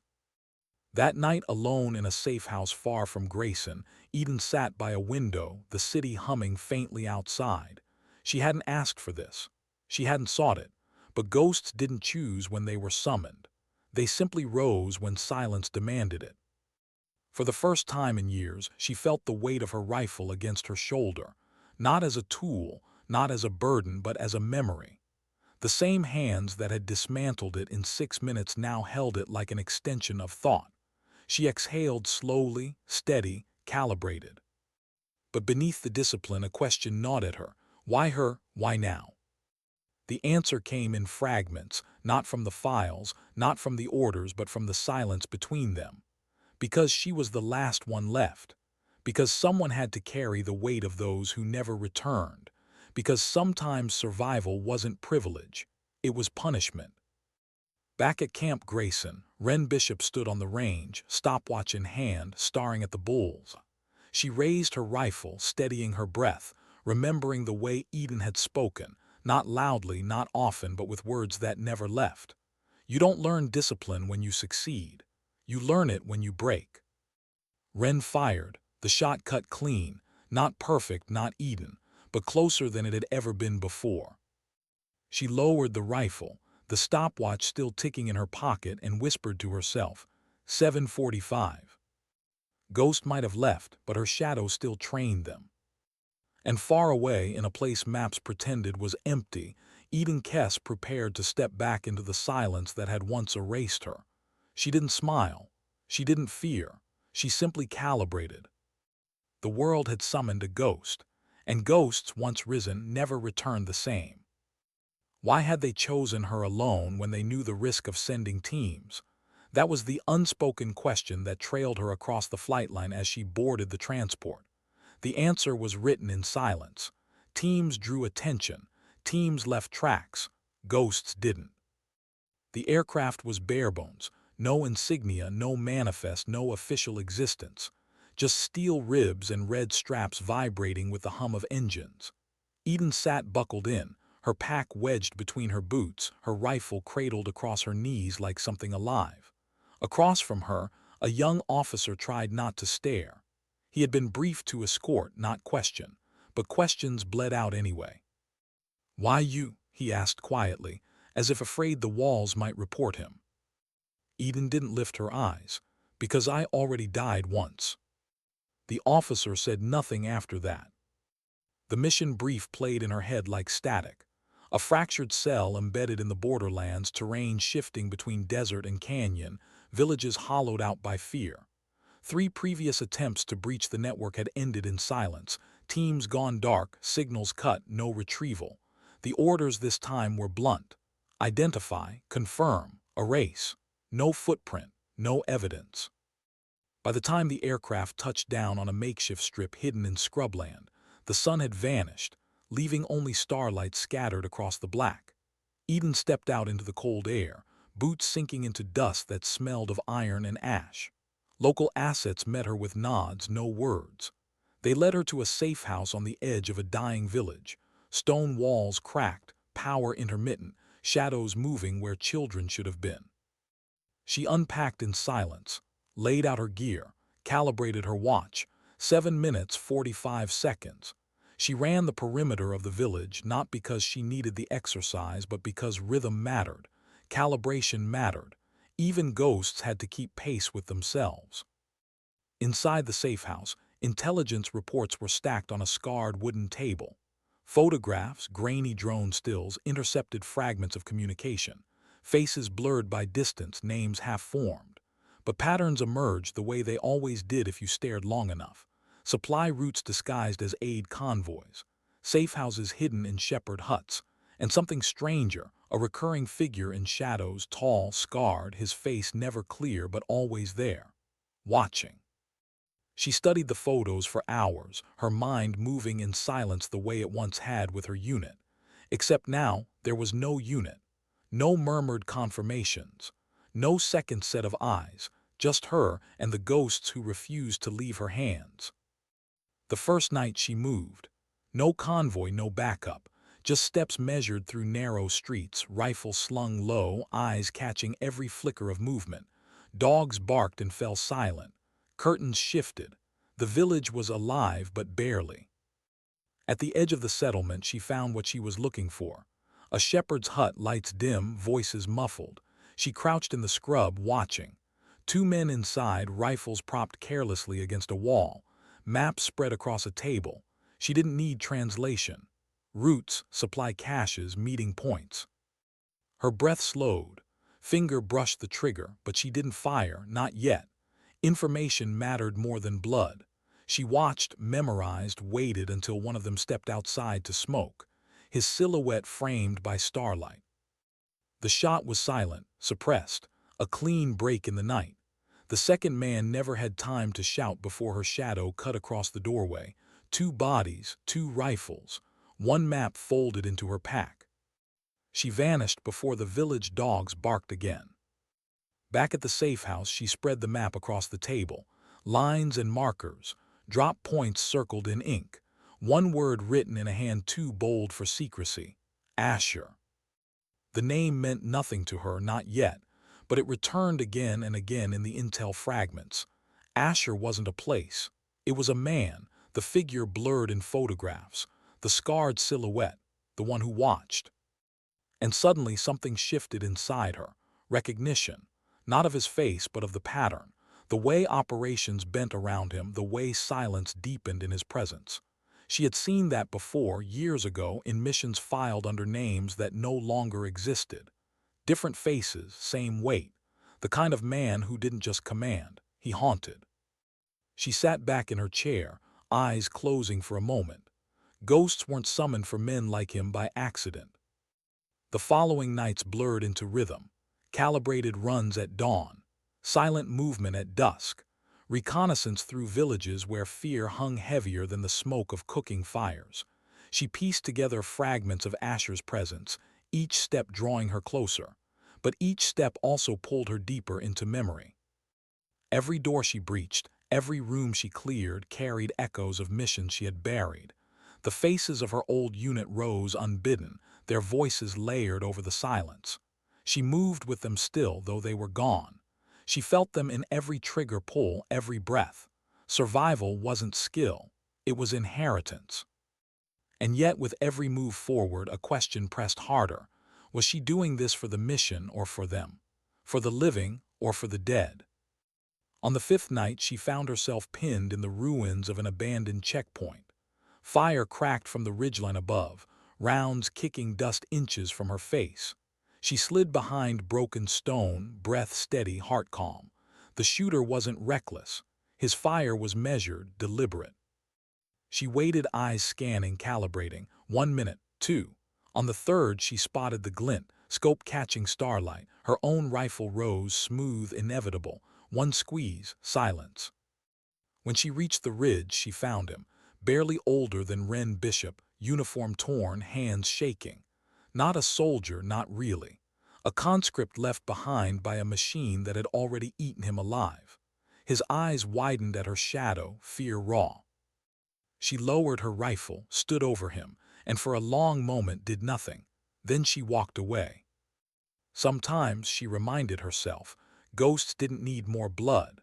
That night, alone in a safe house far from Grayson, Eden sat by a window, the city humming faintly outside. She hadn't asked for this. She hadn't sought it. But ghosts didn't choose when they were summoned. They simply rose when silence demanded it. For the first time in years, she felt the weight of her rifle against her shoulder, not as a tool, not as a burden, but as a memory. The same hands that had dismantled it in 6 minutes now held it like an extension of thought. She exhaled slowly, steady, calibrated. But beneath the discipline, a question gnawed at her. Why her? Why now? The answer came in fragments, not from the files, not from the orders, but from the silence between them. Because she was the last one left. Because someone had to carry the weight of those who never returned. Because sometimes survival wasn't privilege, it was punishment. Back at Camp Grayson, Wren Bishop stood on the range, stopwatch in hand, staring at the bulls. She raised her rifle, steadying her breath, remembering the way Eden had spoken, not loudly, not often, but with words that never left. You don't learn discipline when you succeed. You learn it when you break. Wren fired, the shot cut clean, not perfect, not Eden, but closer than it had ever been before. She lowered the rifle, the stopwatch still ticking in her pocket, and whispered to herself, 7:45. Ghost might have left, but her shadow still trained them. And far away, in a place maps pretended was empty, Eden Kess prepared to step back into the silence that had once erased her. She didn't smile. She didn't fear. She simply calibrated. The world had summoned a ghost, and ghosts, once risen, never returned the same. Why had they chosen her alone when they knew the risk of sending teams? That was the unspoken question that trailed her across the flight line as she boarded the transport. The answer was written in silence. Teams drew attention. Teams left tracks. Ghosts didn't. The aircraft was bare bones. No insignia, no manifest, no official existence. Just steel ribs and red straps vibrating with the hum of engines. Eden sat buckled in, her pack wedged between her boots, her rifle cradled across her knees like something alive. Across from her, a young officer tried not to stare. He had been briefed to escort, not question, but questions bled out anyway. "Why you?" he asked quietly, as if afraid the walls might report him. Eden didn't lift her eyes. "Because I already died once." The officer said nothing after that. The mission brief played in her head like static. A fractured cell embedded in the borderlands, terrain shifting between desert and canyon, villages hollowed out by fear. 3 previous attempts to breach the network had ended in silence. Teams gone dark, signals cut, no retrieval. The orders this time were blunt. Identify, confirm, erase. No footprint, no evidence. By the time the aircraft touched down on a makeshift strip hidden in scrubland, the sun had vanished, leaving only starlight scattered across the black. Eden stepped out into the cold air, boots sinking into dust that smelled of iron and ash. Local assets met her with nods, no words. They led her to a safe house on the edge of a dying village. Stone walls cracked, power intermittent, shadows moving where children should have been. She unpacked in silence, laid out her gear, calibrated her watch. 7 minutes, 45 seconds. She ran the perimeter of the village not because she needed the exercise, but because rhythm mattered, calibration mattered. Even ghosts had to keep pace with themselves. Inside the safe house, intelligence reports were stacked on a scarred wooden table. Photographs, grainy drone stills, intercepted fragments of communication. Faces blurred by distance, names half-formed. But patterns emerged the way they always did if you stared long enough. Supply routes disguised as aid convoys. Safe houses hidden in shepherd huts. And something stranger, a recurring figure in shadows, tall, scarred, his face never clear but always there. Watching. She studied the photos for hours, her mind moving in silence the way it once had with her unit. Except now, there was no unit. No murmured confirmations. No second set of eyes. Just her and the ghosts who refused to leave her hands. The first night she moved. No convoy, no backup. Just steps measured through narrow streets, rifle slung low, eyes catching every flicker of movement. Dogs barked and fell silent. Curtains shifted. The village was alive, but barely. At the edge of the settlement, she found what she was looking for. A shepherd's hut, lights dim, voices muffled. She crouched in the scrub, watching. 2 men inside, rifles propped carelessly against a wall. Maps spread across a table. She didn't need translation. Routes, supply caches, meeting points. Her breath slowed. Finger brushed the trigger, but she didn't fire, not yet. Information mattered more than blood. She watched, memorized, waited until one of them stepped outside to smoke, his silhouette framed by starlight. The shot was silent, suppressed, a clean break in the night. The second man never had time to shout before her shadow cut across the doorway. Two bodies, two rifles, one map folded into her pack. She vanished before the village dogs barked again. Back at the safe house, she spread the map across the table. Lines and markers, drop points circled in ink. One word written in a hand too bold for secrecy. Asher. The name meant nothing to her, not yet, but it returned again and again in the intel fragments. Asher wasn't a place. It was a man, the figure blurred in photographs, the scarred silhouette, the one who watched. And suddenly something shifted inside her. Recognition, not of his face but of the pattern, the way operations bent around him, the way silence deepened in his presence. She had seen that before, years ago, in missions filed under names that no longer existed. Different faces, same weight. The kind of man who didn't just command, he haunted. She sat back in her chair, eyes closing for a moment. Ghosts weren't summoned for men like him by accident. The following nights blurred into rhythm. Calibrated runs at dawn, silent movement at dusk, reconnaissance through villages where fear hung heavier than the smoke of cooking fires. She pieced together fragments of Asher's presence, each step drawing her closer, but each step also pulled her deeper into memory. Every door she breached, every room she cleared carried echoes of missions she had buried. The faces of her old unit rose unbidden, their voices layered over the silence. She moved with them still, though they were gone. She felt them in every trigger pull, every breath. Survival wasn't skill, it was inheritance. And yet, with every move forward, a question pressed harder. Was she doing this for the mission or for them? For the living or for the dead? On the fifth night, she found herself pinned in the ruins of an abandoned checkpoint. Fire cracked from the ridgeline above, rounds kicking dust inches from her face. She slid behind broken stone, breath steady, heart calm. The shooter wasn't reckless. His fire was measured, deliberate. She waited, eyes scanning, calibrating. 1 minute, 2. On the third, she spotted the glint, scope catching starlight. Her own rifle rose, smooth, inevitable. One squeeze, silence. When she reached the ridge, she found him, barely older than Wren Bishop, uniform torn, hands shaking. Not a soldier, not really. A conscript left behind by a machine that had already eaten him alive. His eyes widened at her shadow, fear raw. She lowered her rifle, stood over him, and for a long moment did nothing. Then she walked away. Sometimes, she reminded herself, ghosts didn't need more blood.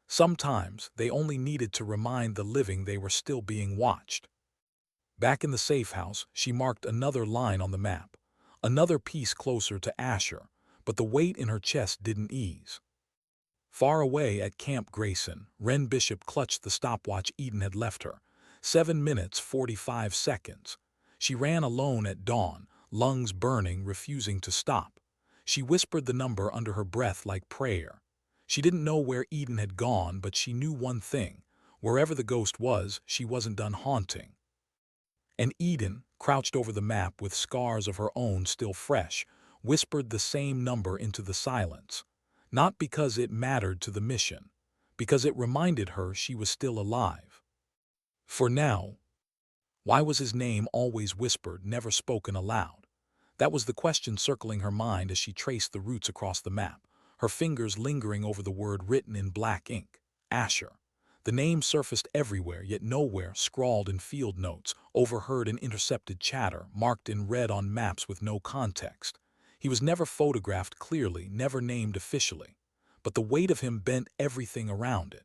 Sometimes they only needed to remind the living they were still being watched. Back in the safe house, she marked another line on the map, another piece closer to Asher, but the weight in her chest didn't ease. Far away at Camp Grayson, Wren Bishop clutched the stopwatch Eden had left her. 7 minutes, 45 seconds. She ran alone at dawn, lungs burning, refusing to stop. She whispered the number under her breath like prayer. She didn't know where Eden had gone, but she knew one thing. Wherever the ghost was, she wasn't done haunting. And Eden, crouched over the map with scars of her own still fresh, whispered the same number into the silence. Not because it mattered to the mission, because it reminded her she was still alive. For now, why was his name always whispered, never spoken aloud? That was the question circling her mind as she traced the routes across the map, her fingers lingering over the word written in black ink, Asher. The name surfaced everywhere, yet nowhere, scrawled in field notes, overheard in intercepted chatter, marked in red on maps with no context. He was never photographed clearly, never named officially, but the weight of him bent everything around it.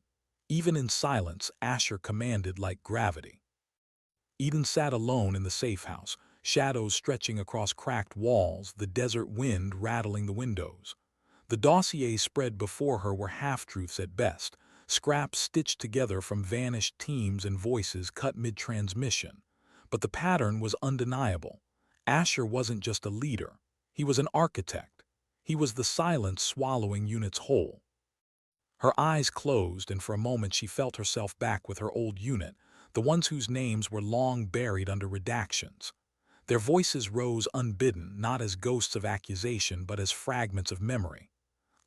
Even in silence, Asher commanded like gravity. Eden sat alone in the safe house, shadows stretching across cracked walls, the desert wind rattling the windows. The dossiers spread before her were half-truths at best, scraps stitched together from vanished teams and voices cut mid-transmission. But the pattern was undeniable. Asher wasn't just a leader. He was an architect. He was the silence swallowing units whole. Her eyes closed, and for a moment she felt herself back with her old unit, the ones whose names were long buried under redactions. Their voices rose unbidden, not as ghosts of accusation but as fragments of memory.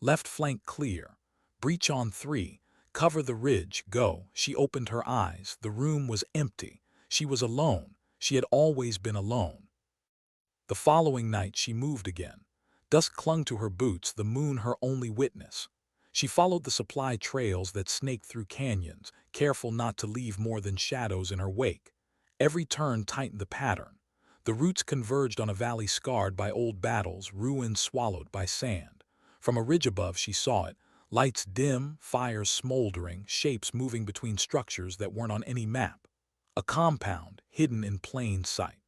Left flank clear. Breach on 3. Cover the ridge. Go. She opened her eyes. The room was empty. She was alone. She had always been alone. The following night she moved again. Dusk clung to her boots, the moon her only witness. She followed the supply trails that snaked through canyons, careful not to leave more than shadows in her wake. Every turn tightened the pattern. The routes converged on a valley scarred by old battles, ruins swallowed by sand. From a ridge above she saw it, lights dim, fires smoldering, shapes moving between structures that weren't on any map. A compound, hidden in plain sight.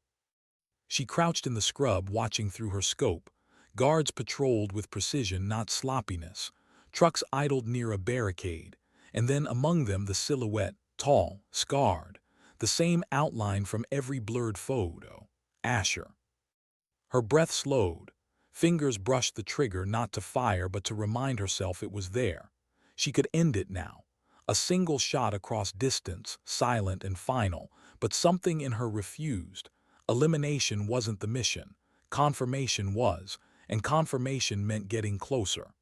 She crouched in the scrub, watching through her scope. Guards patrolled with precision, not sloppiness. Trucks idled near a barricade, and then among them the silhouette, tall, scarred, the same outline from every blurred photo. Asher. Her breath slowed. Fingers brushed the trigger, not to fire but to remind herself it was there. She could end it now. A single shot across distance, silent and final, but something in her refused. Elimination wasn't the mission. Confirmation was, and confirmation meant getting closer.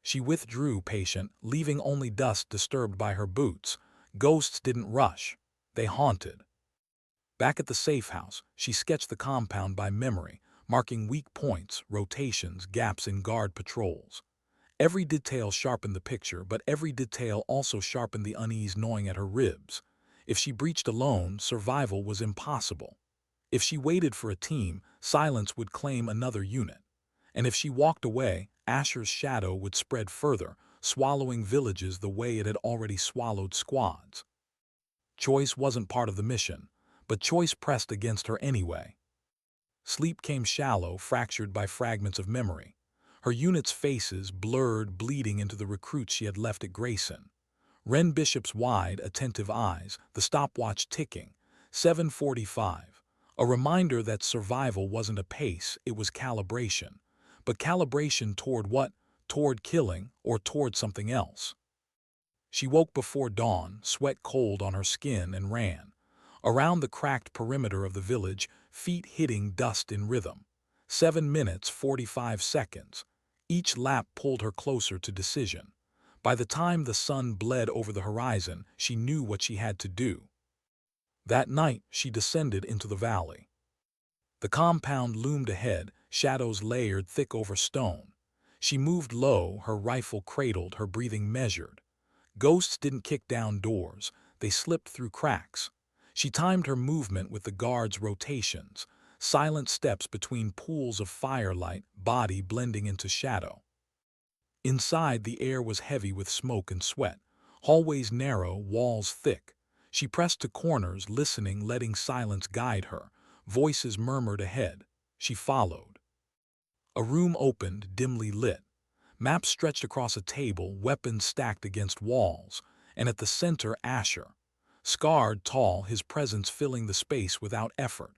She withdrew, patient, leaving only dust disturbed by her boots. Ghosts didn't rush. They haunted. Back at the safe house, she sketched the compound by memory, marking weak points, rotations, gaps in guard patrols. Every detail sharpened the picture, but every detail also sharpened the unease gnawing at her ribs. If she breached alone, survival was impossible. If she waited for a team, silence would claim another unit. And if she walked away, Asher's shadow would spread further, swallowing villages the way it had already swallowed squads. Choice wasn't part of the mission, but choice pressed against her anyway. Sleep came shallow, fractured by fragments of memory. Her unit's faces blurred, bleeding into the recruits she had left at Grayson. Wren Bishop's wide, attentive eyes, the stopwatch ticking. 7:45. A reminder that survival wasn't a pace, it was calibration. But calibration toward what? Toward killing, or toward something else. She woke before dawn, sweat cold on her skin, and ran. Around the cracked perimeter of the village, feet hitting dust in rhythm. 7 minutes, 45 seconds. Each lap pulled her closer to decision. By the time the sun bled over the horizon, she knew what she had to do. That night, she descended into the valley. The compound loomed ahead, shadows layered thick over stone. She moved low, her rifle cradled, her breathing measured. Ghosts didn't kick down doors, they slipped through cracks. She timed her movement with the guards' rotations, silent steps between pools of firelight, body blending into shadow. Inside, the air was heavy with smoke and sweat, hallways narrow, walls thick. She pressed to corners, listening, letting silence guide her. Voices murmured ahead. She followed. A room opened, dimly lit. Maps stretched across a table, weapons stacked against walls, and at the center Asher. Scarred, tall, his presence filling the space without effort.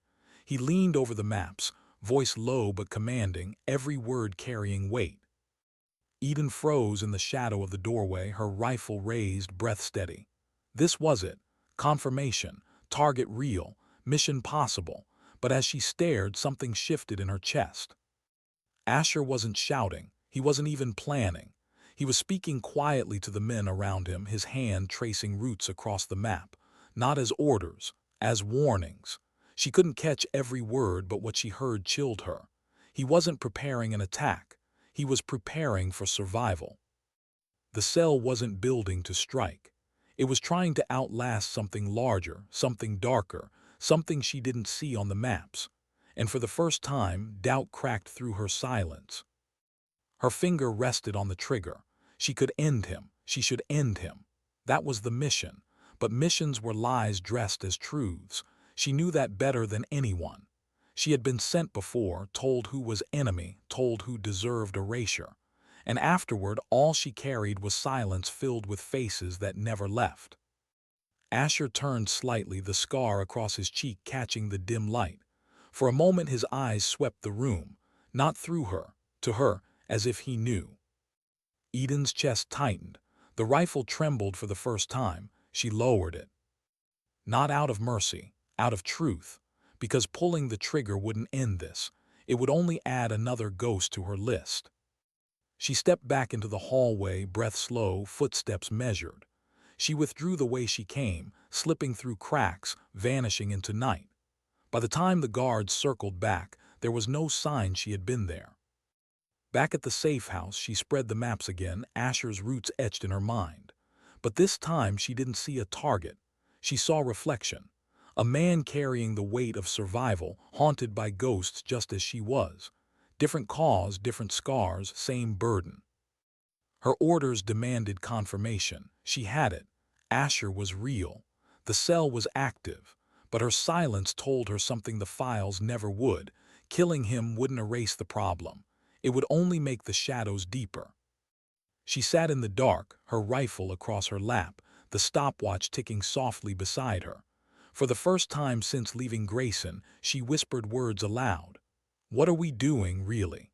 He leaned over the maps, voice low but commanding, every word carrying weight. Eden froze in the shadow of the doorway, her rifle raised, breath steady. This was it. Confirmation. Target real. Mission possible. But as she stared, something shifted in her chest. Asher wasn't shouting. He wasn't even planning. He was speaking quietly to the men around him, his hand tracing routes across the map. Not as orders, as warnings. She couldn't catch every word, but what she heard chilled her. He wasn't preparing an attack. He was preparing for survival. The cell wasn't building to strike. It was trying to outlast something larger, something darker, something she didn't see on the maps. And for the first time, doubt cracked through her silence. Her finger rested on the trigger. She could end him. She should end him. That was the mission. But missions were lies dressed as truths. She knew that better than anyone. She had been sent before, told who was enemy, told who deserved erasure. And afterward, all she carried was silence filled with faces that never left. Asher turned slightly, the scar across his cheek catching the dim light. For a moment his eyes swept the room, not through her, to her, as if he knew. Eden's chest tightened. The rifle trembled for the first time. She lowered it. Not out of mercy, out of truth, because pulling the trigger wouldn't end this. It would only add another ghost to her list. She stepped back into the hallway, breath slow, footsteps measured. She withdrew the way she came, slipping through cracks, vanishing into night. By the time the guards circled back, there was no sign she had been there. Back at the safe house, she spread the maps again, Asher's roots etched in her mind. But this time she didn't see a target. She saw reflection. A man carrying the weight of survival, haunted by ghosts just as she was. Different cause, different scars, same burden. Her orders demanded confirmation. She had it. Asher was real. The cell was active. But her silence told her something the files never would. Killing him wouldn't erase the problem. It would only make the shadows deeper. She sat in the dark, her rifle across her lap, the stopwatch ticking softly beside her. For the first time since leaving Grayson, she whispered words aloud. "What are we doing, really?"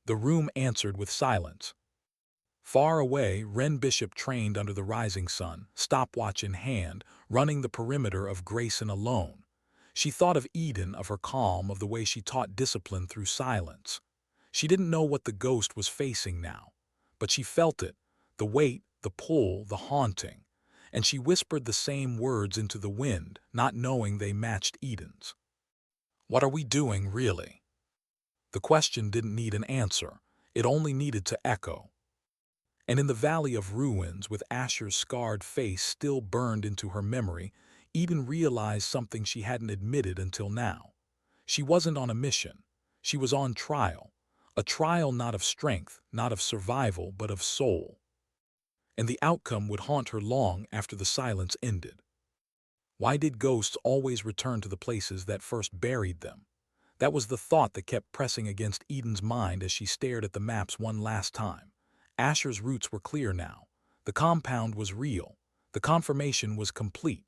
The room answered with silence. Far away, Wren Bishop trained under the rising sun, stopwatch in hand, running the perimeter of Grayson alone. She thought of Eden, of her calm, of the way she taught discipline through silence. She didn't know what the ghost was facing now, but she felt it, the weight, the pull, the haunting, and she whispered the same words into the wind, not knowing they matched Eden's. "What are we doing, really?" The question didn't need an answer, it only needed to echo. And in the Valley of Ruins, with Asher's scarred face still burned into her memory, Eden realized something she hadn't admitted until now. She wasn't on a mission. She was on trial. A trial not of strength, not of survival, but of soul. And the outcome would haunt her long after the silence ended. Why did ghosts always return to the places that first buried them? That was the thought that kept pressing against Eden's mind as she stared at the maps one last time. Asher's roots were clear now. The compound was real. The confirmation was complete.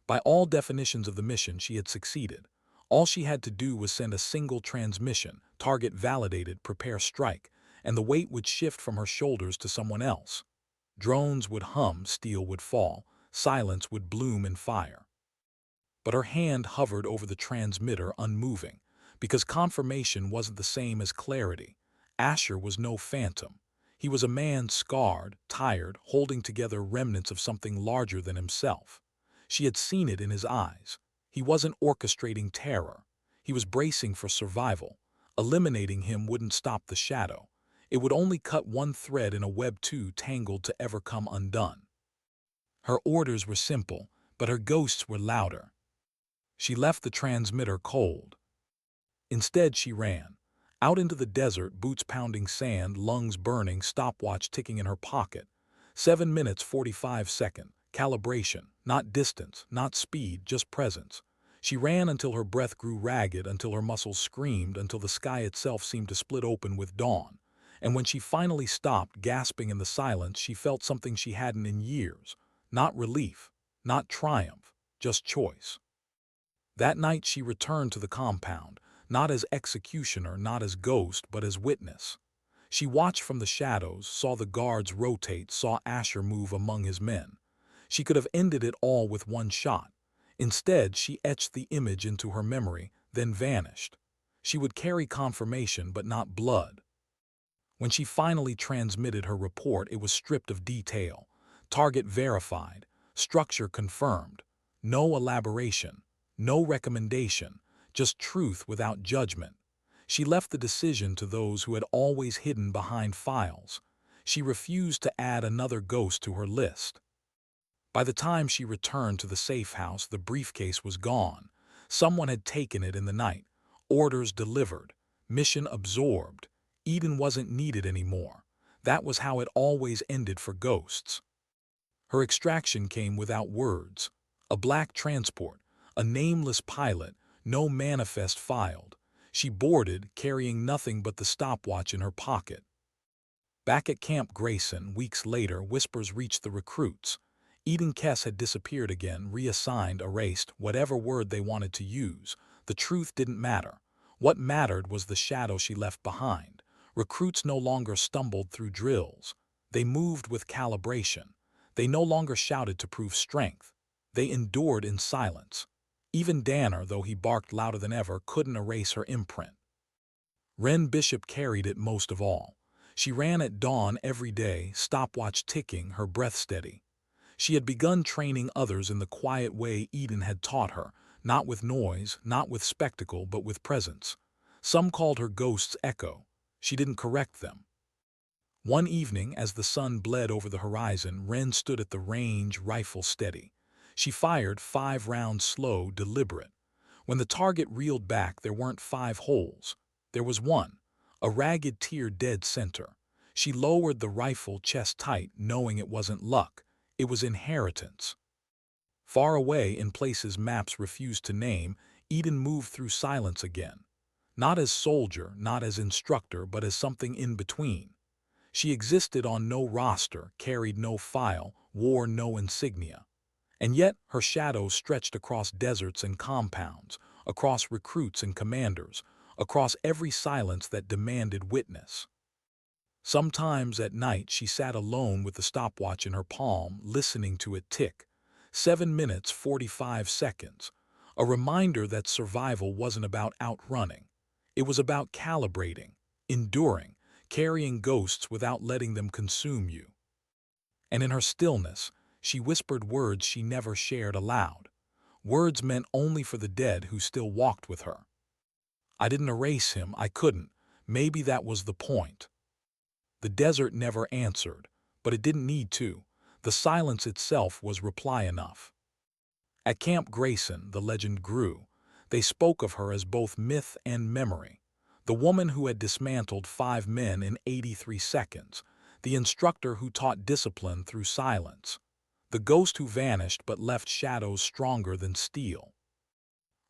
By all definitions of the mission, she had succeeded. All she had to do was send a single transmission, target validated, prepare strike, and the weight would shift from her shoulders to someone else. Drones would hum, steel would fall, silence would bloom in fire. But her hand hovered over the transmitter, unmoving, because confirmation wasn't the same as clarity. Asher was no phantom. He was a man scarred, tired, holding together remnants of something larger than himself. She had seen it in his eyes. He wasn't orchestrating terror. He was bracing for survival. Eliminating him wouldn't stop the shadow. It would only cut one thread in a web too tangled to ever come undone. Her orders were simple, but her ghosts were louder. She left the transmitter cold. Instead, she ran. Out into the desert, boots pounding sand, lungs burning, stopwatch ticking in her pocket. 7 minutes 45 seconds. Calibration, not distance, not speed, just presence. She ran until her breath grew ragged, until her muscles screamed, until the sky itself seemed to split open with dawn. And when she finally stopped, gasping in the silence, she felt something she hadn't in years. Not relief, not triumph, just choice. That night she returned to the compound, not as executioner, not as ghost, but as witness. She watched from the shadows, saw the guards rotate, saw Asher move among his men. She could have ended it all with one shot. Instead, she etched the image into her memory, then vanished. She would carry confirmation, but not blood. When she finally transmitted her report, it was stripped of detail. Target verified, structure confirmed. No elaboration, no recommendation, just truth without judgment. She left the decision to those who had always hidden behind files. She refused to add another ghost to her list. By the time she returned to the safe house, the briefcase was gone. Someone had taken it in the night. Orders delivered. Mission absorbed. Eden wasn't needed anymore. That was how it always ended for ghosts. Her extraction came without words. A black transport, a nameless pilot, no manifest filed. She boarded, carrying nothing but the stopwatch in her pocket. Back at Camp Grayson, weeks later, whispers reached the recruits. Eden Kess had disappeared again, reassigned, erased, whatever word they wanted to use. The truth didn't matter. What mattered was the shadow she left behind. Recruits no longer stumbled through drills. They moved with calibration. They no longer shouted to prove strength. They endured in silence. Even Danner, though he barked louder than ever, couldn't erase her imprint. Wren Bishop carried it most of all. She ran at dawn every day, stopwatch ticking, her breath steady. She had begun training others in the quiet way Eden had taught her, not with noise, not with spectacle, but with presence. Some called her Ghost's Echo. She didn't correct them. One evening, as the sun bled over the horizon, Wren stood at the range, rifle steady. She fired 5 rounds slow, deliberate. When the target reeled back, there weren't 5 holes. There was one, a ragged tear dead center. She lowered the rifle chest tight, knowing it wasn't luck. It was inheritance. Far away, in places maps refused to name, Eden moved through silence again. Not as soldier, not as instructor, but as something in between. She existed on no roster, carried no file, wore no insignia. And yet her shadow stretched across deserts and compounds, across recruits and commanders, across every silence that demanded witness. Sometimes at night she sat alone with the stopwatch in her palm, listening to it tick. 7 minutes 45 seconds. A reminder that survival wasn't about outrunning. It was about calibrating, enduring, carrying ghosts without letting them consume you. And in her stillness, she whispered words she never shared aloud. Words meant only for the dead who still walked with her. I didn't erase him, I couldn't. Maybe that was the point. The desert never answered, but it didn't need to. The silence itself was reply enough. At Camp Grayson, the legend grew. They spoke of her as both myth and memory. The woman who had dismantled 5 men in 83 seconds. The instructor who taught discipline through silence. The ghost who vanished but left shadows stronger than steel.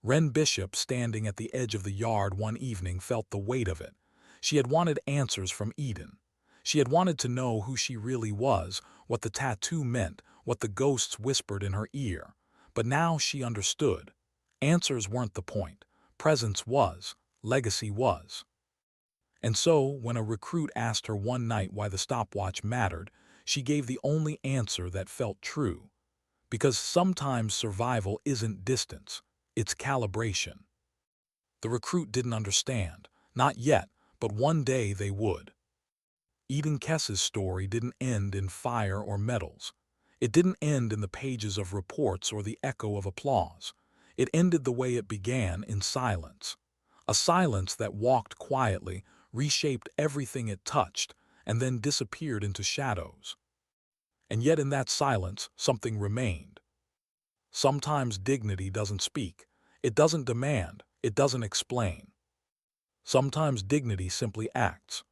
Wren Bishop, standing at the edge of the yard one evening, felt the weight of it. She had wanted answers from Eden. She had wanted to know who she really was, what the tattoo meant, what the ghosts whispered in her ear. But now she understood. Answers weren't the point. Presence was. Legacy was. And so, when a recruit asked her one night why the stopwatch mattered, she gave the only answer that felt true. Because sometimes survival isn't distance, it's calibration. The recruit didn't understand. Not yet, but one day they would. Eden Kess's story didn't end in fire or medals. It didn't end in the pages of reports or the echo of applause. It ended the way it began, in silence. A silence that walked quietly, reshaped everything it touched, and then disappeared into shadows. And yet in that silence, something remained. Sometimes dignity doesn't speak. It doesn't demand. It doesn't explain. Sometimes dignity simply acts.